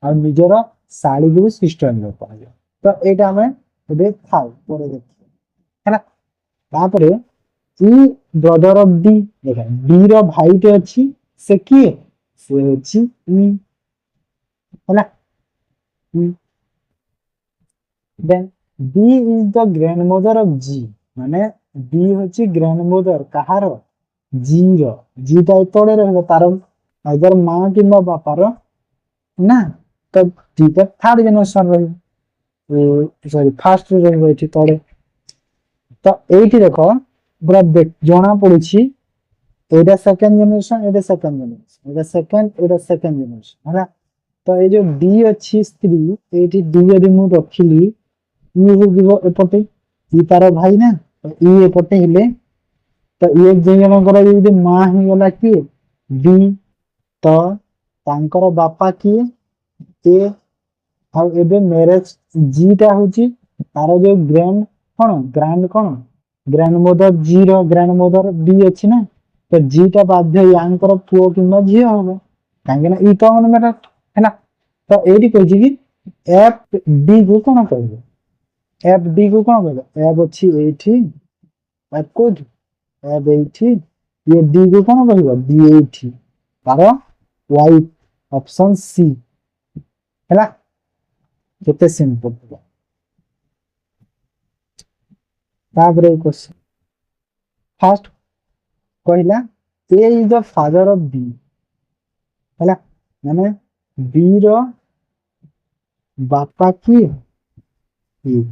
ଆଉ ନିଜର ଶାଳୀକୁ ବି ସିଷ୍ଟର ଇନ ଲ କୁହାଯିବ। ତ ଏଇଟା ଆମେ ଏବେ ଥାଉ ପରେ ଦେଖିବା ହେଲା। ତାପରେ ଇ ବ୍ରଦର ଅଫ ଡି, ଦେଖ ଡି ର ଭାଇଟେ ଅଛି, ସେ କିଏ ସେ ହଉଛି ଇ ହେଲା। ଦେନ୍ B is the grandmother of G, ମାନେ B ହଉଛି ଗ୍ରାଣ୍ଡମଦର କାହାର G ର, G ଟା ତଳେ ରହିବ ତାର ଆଇଦର ମା କିମ୍ବା ବାପାର ନା, ତ ଦିଟା ଥାର୍ଡ ଜେନେରେସନ ରହିବ, ସରି ଫାର୍ଷ୍ଟ ରହିବ ଏଠି ତଳେ। ତ ଏଇଠି ଦେଖ ପୁରା ଜଣା ପଡୁଛି एटा सेकंड जनरेशन एटा सेकंड जनरेशन एटा सेकंड जनरेशन है। तो ये जो डी अच्छी स्त्री ये डी यदि मु रखिली ये हो एपटे ये तार भाई ना तो ये एपटे हेले तो ये जे जनकर ये माँ ही गला किए बी तो तांकर बापा किए ए ଆଉ ଏବେ ମ୍ୟାରେଜ ଜି ଟା ହଉଛି ତାର ଯୋଉ ଗ୍ରାଣ୍ଡ ମଦର ଜି ର ଗ୍ରାଣ୍ଡ ମଦର ବି ଅଛି ନା ତ ଜି ଟା ବାଧ୍ୟ ୟାଙ୍କର ପୁଅ କିମ୍ବା ଝିଅ ହବ କାହିଁକି ନା ଇ ତ ମ୍ୟାଟର ହେଲା। ତ ଏଇଠି କହିଛି କି ଏଫ ଡି କୁ କଣ କହିବ ଏଫ ଡି କୁ କଣ କହିବ ଏଫ ଅଛି ଏଇଠି ଏଫ କୋଉଠି ଏଫ ଏଇଠି ଇଏ ଡି କୁ କଣ କହିବ ଡି ଏଇଠି ତାର ୱାଇଫ ଅପସନ ସି ହେଲା କେତେ ସିମ୍ପଲ। ତାପରେ କ୍ୱେଶ୍ଚନ ଫାର୍ଷ୍ଟ କହିଲା A is the father of B ହେଲା ମାନେ ବି ର ବାପା କିଏ A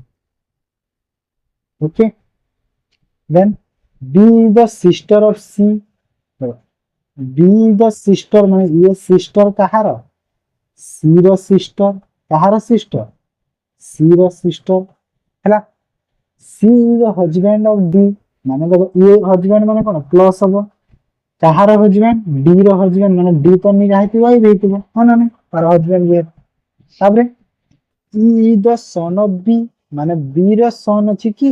okay then B is the sister of C B is the sister माने ये सिस्टर कहार सी रो सिस्टर कहार सिस्टर सी रो सिस्टर हैला C is the husband of D माने देखो ये हस्बैंड माने कोन प्लस हबो कहार हस्बैंड डी रो हस्बैंड माने डी तो नि जाहिति वाई देतिबो हो ना नहीं पर हस्बैंड ये ताबरे E is the son of B माने बी रो सन अछि की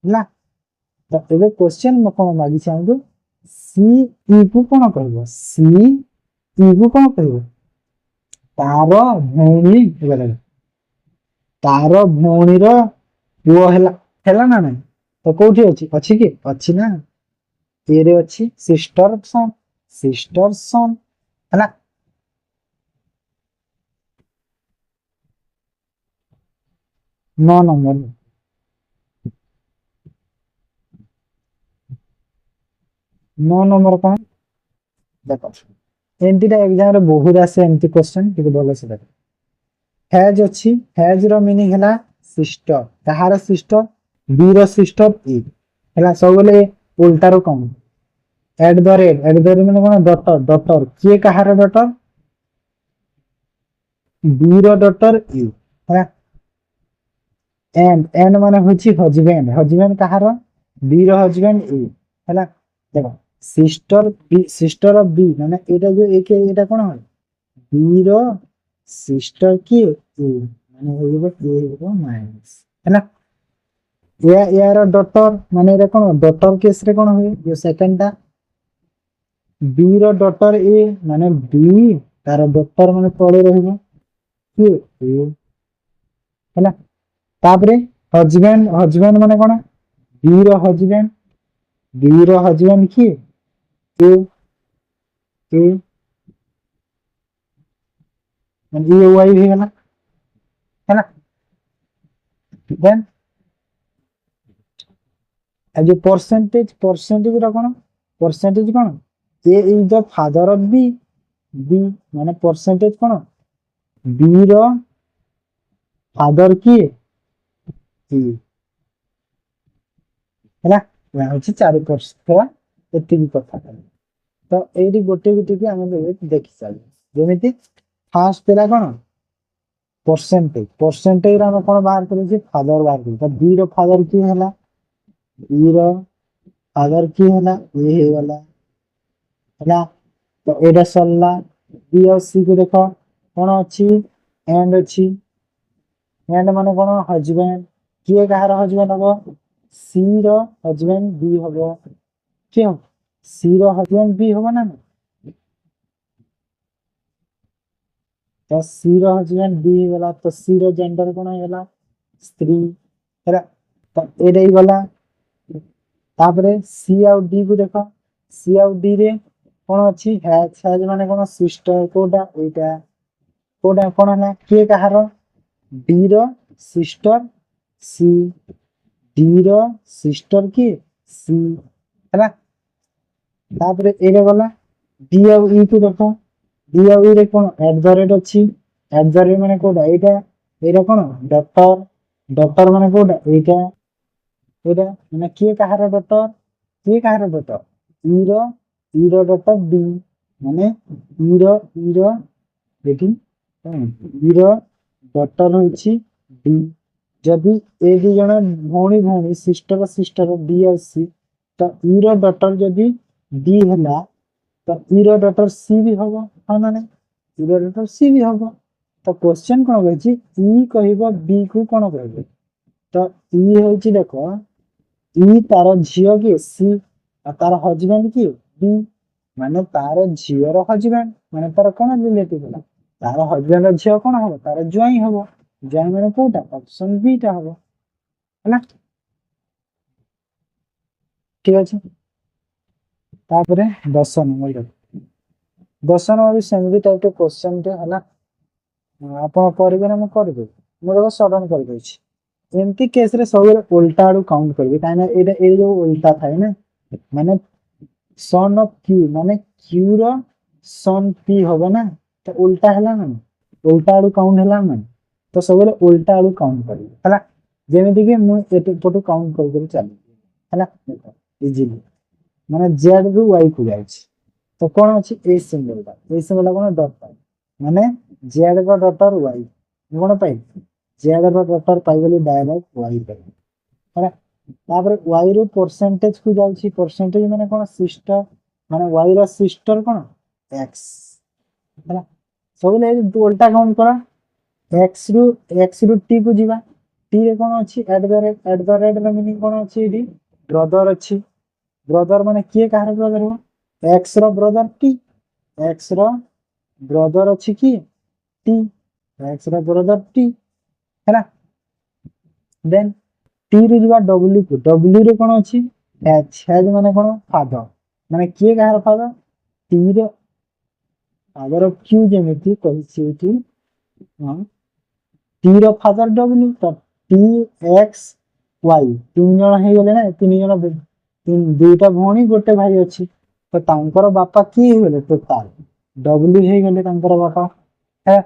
ना तो एबे क्वेश्चन म कोन मागी चाहू सी ई को कोन कहबो सी ई को कोन कहबो तार भौणी एबे तार भौणी रो पुओ हैला हैला ना नहीं तो कोठी अछि कि अछि ना ए रे अछि सिस्टर सन हैला 9 नंबर 9 नंबर कौन देखो एंटीटा एग्जाम रे बहुत आसे एंटी क्वेश्चन कि बोले से देखो हैज अछि हैज रो मीनिंग हैला सिस्टर कहार सिस्टर बी रो सिस्टर ए हैला सब बोले उल्टा रो कौन एट द रेट माने कोन डॉटर के कहार डॉटर बी रो डॉटर ए हैला एंड माने होची हस्बैंड कहार बी रो हस्बैंड ए हैला देखो सिस्टर ऑफ बी माने एटा जो एक एटा कोन हो बी रो सिस्टर की ए माने होइबो ए हो माइनस हैला यार डॉटर माने रे कोन डॉटर केस रे कोन होय जो सेकंड टा बी रो डॉटर ए माने बी तार डॉटर माने तळे रहइबो की ए हैला तापरे हस्बैंड माने कोन बी रो हस्बैंड की ए माने ये वाई भी है ना देन जो परसेंटेज रा कोन A is the father of B माने परसेंटेज कोन बी रो फादर की हैला या होची 4% होला एति भी कथा तो एडी गोटे गोटे के हम देखि चालू जेमिति फास्ट पेला कोन परसेंटेज रा हम कोन बाहर करै छी फादर बाहर करै तो बी रो फादर की हैला बी रो फादर की हैला ए हे वाला हैला तो एडा सल्ला बी और सी को देखो कोन अछि एंड माने कोन हस्बैंड किए कहार हस्बैंड हबो सी रो हस्बैंड बी हबो क्यों सी रो हस्बैंड बी हबो ना तो सी रो हस्बैंड बी वाला तो सी रो जेंडर कोन हैला स्त्री हैला तो एडा ही वाला तापरे सी और डी को देखो सी और डी रे कोन अछि हैज माने कोन सिस्टर कोडा एटा कोन है के कहार डी रो सिस्टर सी डी रो सिस्टर की सी हैला तापरे एरे वाला डी और ई को देखो डी और ई रे कोन एट द रेट अछि एट द रेट माने कोडा एटा कोन डॉटर माने कोडा एटा माने के कहार डॉटर किए कहार डटर इ डटर डी माने देखी डटर हूँ डी जदि ए दी जन भौणी भौणी सिस्टर डी और सी तो ईर डटर जदि डी है तो ईर डटर सी भी हम हाँ ना ईर डटर सी भी हम तो क्वेश्चन कौन कही कह बी को कौन कह तो इ हूँ देख इ तार झील किए सी और तार हजबैंड किए बी माने तार झीर हजबैंड माने तार कौन रिलेटिव है तार हजबैंड झील कौन हम तार ज्वाई हम ज्वाई माने कोटा ऑप्शन बी टा हम है ठीक अच्छे तापर 10 नंबर 10 नंबर भी सेमती टाइप क्वेश्चन टे है आप करेंगे ना मुझे देखो सडन कर एमती केस रे सब उल्टा आड़ू काउंट करेंगे कहीं जो उल्टा थाए ना माने सन ऑफ क्यू माने क्यू रो सन पी होबो ना तो उल्टा हैला ना उल्टा आड़ू काउंट हैला ना तो सब उल्टा आड़ू काउंट करेंगे हैला जेमिति कि मु एते फोटो काउंट कर चली हैला इजीली माने जेड रु वाई को जाय तो कौन अच्छी ए सिंबल कौन डॉट माने जेड का डॉटर वाई कौन पाई जेड का डॉटर पाई गली डायरेक्ट वाई पाई है तापर वाई रो परसेंटेज को जाउची परसेंटेज माने कौन सिस्टर माने वाई रो सिस्टर कौन एक्स है सब ले उल्टा काउंट करा एक्स रु टी को जीवा टी रे कौन अच्छी एट द रेट रो मीनिंग कौन अच्छी एडी ब्रदर अच्छी ब्रदर माने किए कहार ब्रदर हो एक्स रो ब्रदर टी एक्स रो ब्रदर अच्छी किए टी एक्स रो ब्रदर टी है ना देन टी रे जीवा डब्ल्यू रे कौन अच्छी एच माने कौन फादर माने किए कहार फादर टी रे फादर ऑफ क्यू जेमिति कहिछि एठी हां टी रो फादर डब्ल्यू तो टी एक्स वाई तीन जन हे गेले ना तीन जन दुईटा भौणी गोटे भाई अच्छी तो तांकर बापा किए हे गेले तो तार डब्ल्यू हे गेले तांकर बापा है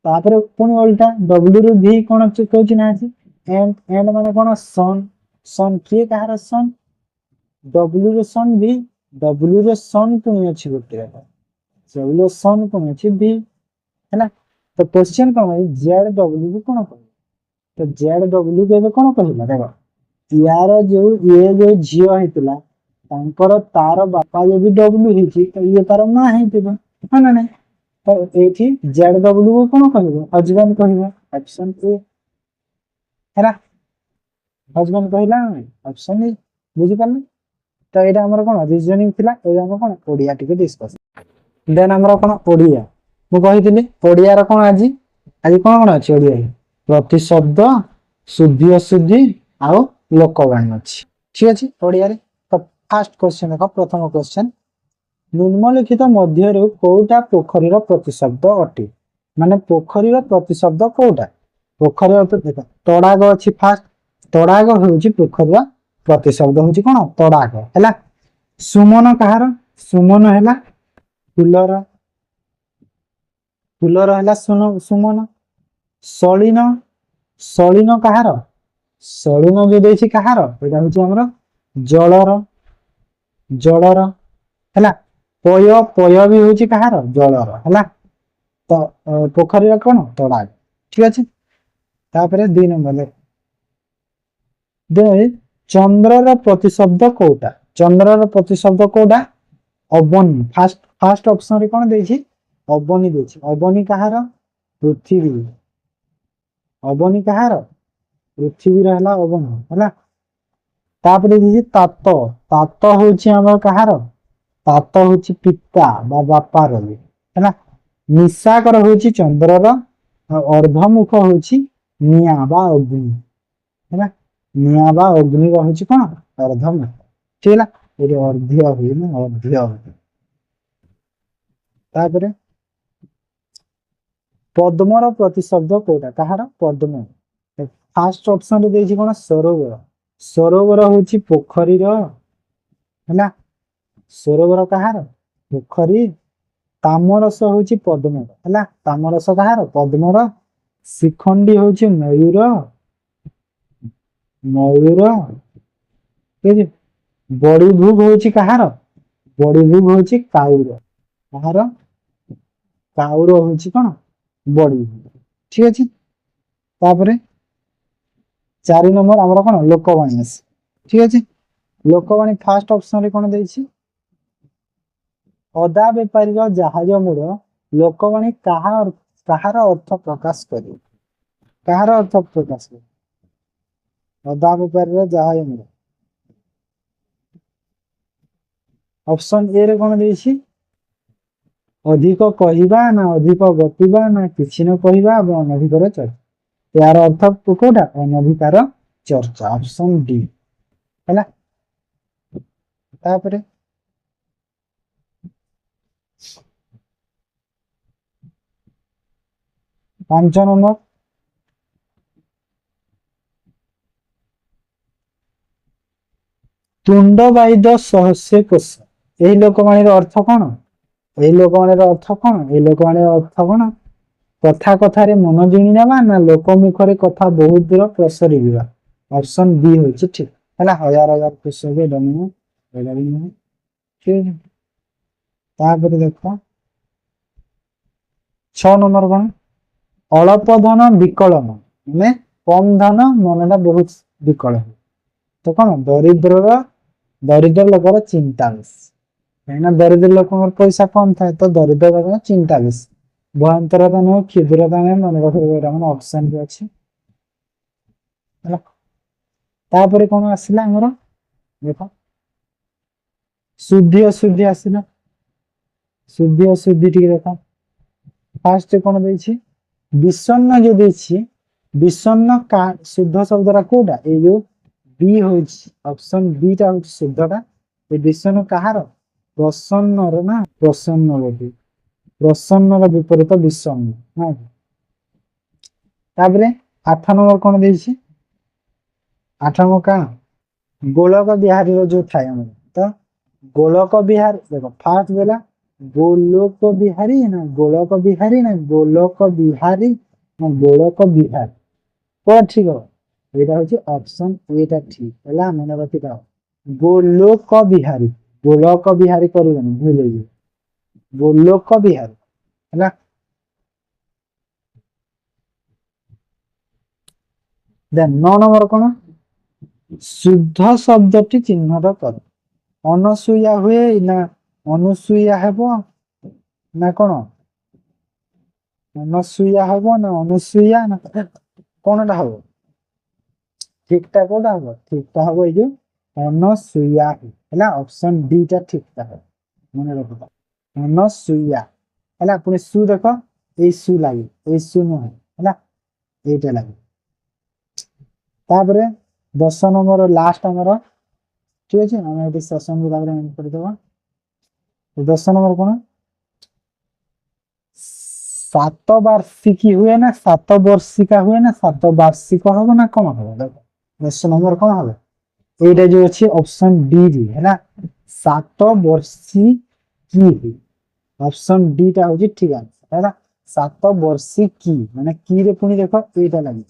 तापर पुणी उल्टा डब्ल्यू रो भी कोन कहछि ना अछि एंड माने कोन सन किए कहार सन डब्ल्यू रो सन भी डब्ल्यू रो सन पुणी अछि गोटे डब्ल्यू सन पुणी अछि भी है ना तो क्वेश्चन कौन है जेड डब्ल्यू को कौन कह तो जेड डब्ल्यू के कौन कहला देखो यार जो ये जो झियो हेतला तांकर तार बापा जो भी डब्ल्यू हिची तो ये तार मां हेतिबो है ना नहीं तो एठी जेड डब्ल्यू को कौन कहबो हस्बैंड कहबो ऑप्शन ए है ना हस्बैंड कहला ऑप्शन ए बुझि पाले तो एटा हमर कोन रीजनिंग थिला एटा हमर कोन ओडिया टिके डिस्कस देन हमर कोन ओडिया मु कहितली ओडिया रा कोन आजी आजी कोन अछि ओडिया प्रतिशब्द शुद्धि अशुद्धि आउ लोकवाणी अछि ठीक अछि ओडिया रे तो फर्स्ट क्वेश्चन देखो प्रथम क्वेश्चन निम्नलिखित मध्य रे कोउटा पोखरी रा प्रतिशब्द अटे माने पोखरी रा प्रतिशब्द कोउटा पोखरी रा देखो तडाग अछि फर्स्ट तडाग होउची पोखरी रा प्रतिशब्द होउची कोन तडाग हैला सुमन कहार सुमन हैला फुलर फुलर हैला सुमन सलिन सलिन कहार सलिन जो देछि कहार एटा होछि हमर जलर जलर हैला पय पय भी होछि कहार जलर हैला तो पोखरी रा कोन तडाग ठीक अछि तापरे 2 नंबर दे चंद्र रा प्रतिशब्द कोटा चंद्र रा प्रतिशब्द कोटा अवनी फर्स्ट ऑप्शन रे कोन देछि अवनी देछि अवनी कहार पृथ्वी अवनी कहार पृथ्वी रहला अवनी हैला तापरे देछि तात तात होछि हमर कहार तात होछि पिता बा बापा रवि हैला निशाकर होछि चंद्र रा अर्धमुख होछि निया बा अग्नि हैला निया बा अग्नि होछि कोन अर्धमुख ठीक है ए अर्ध्य होई ना अर्ध्य तापरे पद्मर प्रतिशब्द कोटा कहार पद्म फर्स्ट ऑप्शन रे देछि कोन सरोवर सरोवर होछि पोखरी रो हैला सरोवर कहार पोखरी तामरस होछि पद्म हैला तामरस कहार पद्मर शिखंडी होछि मयूर मयूर ठीक बड़ी भूग होची कहार बड़ी भूग होची काउर कहार काउर होची कौन बड़ी भूग ठीक अच्छे तापर 4 नंबर आमर कौन लोकवाणी ठीक अच्छे लोकवाणी फास्ट ऑप्शन रे कौन देछि अदा बेपारी जहाज मूल लोकवाणी कहार अर्थ प्रकाश कर कहार अर्थ प्रकाश कर अदा बेपारी जहाज मूल ऑप्शन ए रे कौन देछि अधिक कहवा ना अधिक गपिबा ना किछि न कहवा अनधिकार चर्चा यार अर्थ कोटा अनधिकार चर्चा ऑप्शन डी है तापर 5 नंबर तुंड बाइद सहस्य कोश यही लोकवाणी अर्थ कौन यही लोकवाणी अर्थ कौन यही लोकवाणी अर्थ कौन कथा कथारे मन जिणी नेबा ना लोकमुखरे कथा बहुत दूर प्रसरी दिबा ऑप्शन बी होची ठीक हैला हजार हजार कोश के डमु एला भी नहीं ठीक तापर देखो 6 नंबर कौन अल्प धन विकल माने कम धन मनटा बहुत विकल तो कौन दरिद्र लोकर चिंता बेस कहीं दरिद्र लोक पैसा कम थाए तो दरिद्र लोक चिंता बेस भयंतरता नुह क्षुद्रता नहीं मन रखा मैंने ऑप्शन भी अच्छे तापर कौन आसला आमर देख शुद्धि अशुद्धि आसला शुद्धि अशुद्धि टी देख फास्ट कौन देछि विषण्ण जो देछि विषण्ण का शुद्ध शब्दटा कोटा ए जो बी होछि ऑप्शन बी टा होछि शुद्धटा ए विषण्ण कहार प्रसन्न रे ना प्रसन्न बोली प्रसन्न र विपरीत विषण्ण ना ताबरे 8 नंबर कौन देछि 8 नंबर का गोलक बिहारी रो जो थाय हम तो गोलक बिहार देखो फास्ट देला गोलोक बिहारी ना गोलक बिहारी ना गोलक बिहारी ना गोलक बिहार को ठीक हो एटा होची ऑप्शन ए टा ठीक हला मन रखि दाओ गोलोक बिहारी करबनी भूल जे गोलोक बिहारी हला देन 9 नंबर कोन शुद्ध शब्दटी चिन्हट कर अनसुया हुए ना अनुसुया हेबो ना कोन अनसुया हेबो ना अनुसुया ना कोनटा हेबो ठीकटा कोटा हेबो ठीकटा हेबो ए जो अनसुया हैला ऑप्शन डी टा ठीकटा है मन रखो अनसुया हैला पुनी सु देखो ए सु लागि ए सु न हैला एटा लागि तापरे 10 नंबर लास्ट हमर ठीक अछि हम एटी सेशन को तापरे एंड कर देबा 10 नंबर कोन 7 वार्षिकी हुए ना 7 वर्षिका हुए ना 7 वार्षिक हबो ना कोन हबो देखो 10 नंबर कोन हबो एटा जो अछि ऑप्शन डी डी हैला 7 वर्षिकी ऑप्शन डी टा होजी ठीक आंसर हैला 7 वर्षिकी माने की रे पुनी देखो एटा लागि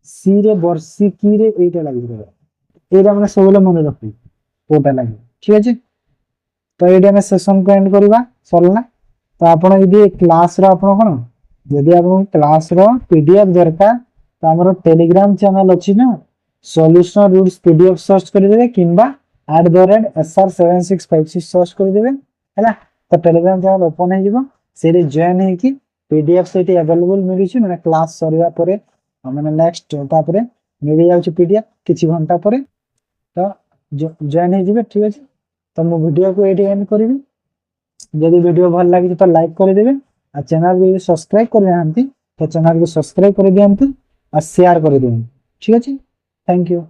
सी रे वर्षिकी रे एटा लागि देखो एटा माने सबले मन रखि ओटा लागि ठीक अछि तो ये सेशन को एंड करवा सरला तो आपण यदि क्लास रो आपण कोन यदि आपण क्लास रो पीडीएफ दरकार तो हमर टेलीग्राम चैनल अछि ना सॉल्यूशन रूल्स पीडीएफ सर्च कर देबे किंबा @sr7656 सर्च कर देबे हैला तो टेलीग्राम चैनल ओपन हे जिवो सेरे जॉइन हे कि पीडीएफ सेठी अवेलेबल मिली छि माने क्लास सरिया परे हमने नेक्स्ट तापरे मिली जाउ छि पीडीएफ किछि घंटा परे तो जॉइन हे जिवे ठीक अछि तो मो वीडियो को एडी एंड करी यदि वीडियो भल लगी तो लाइक कर देबे आ चैनल को सब्सक्राइब कर लेंती तो चैनल को सब्सक्राइब कर दियंतु आ शेयर कर देबे ठीक अछि थैंक यू।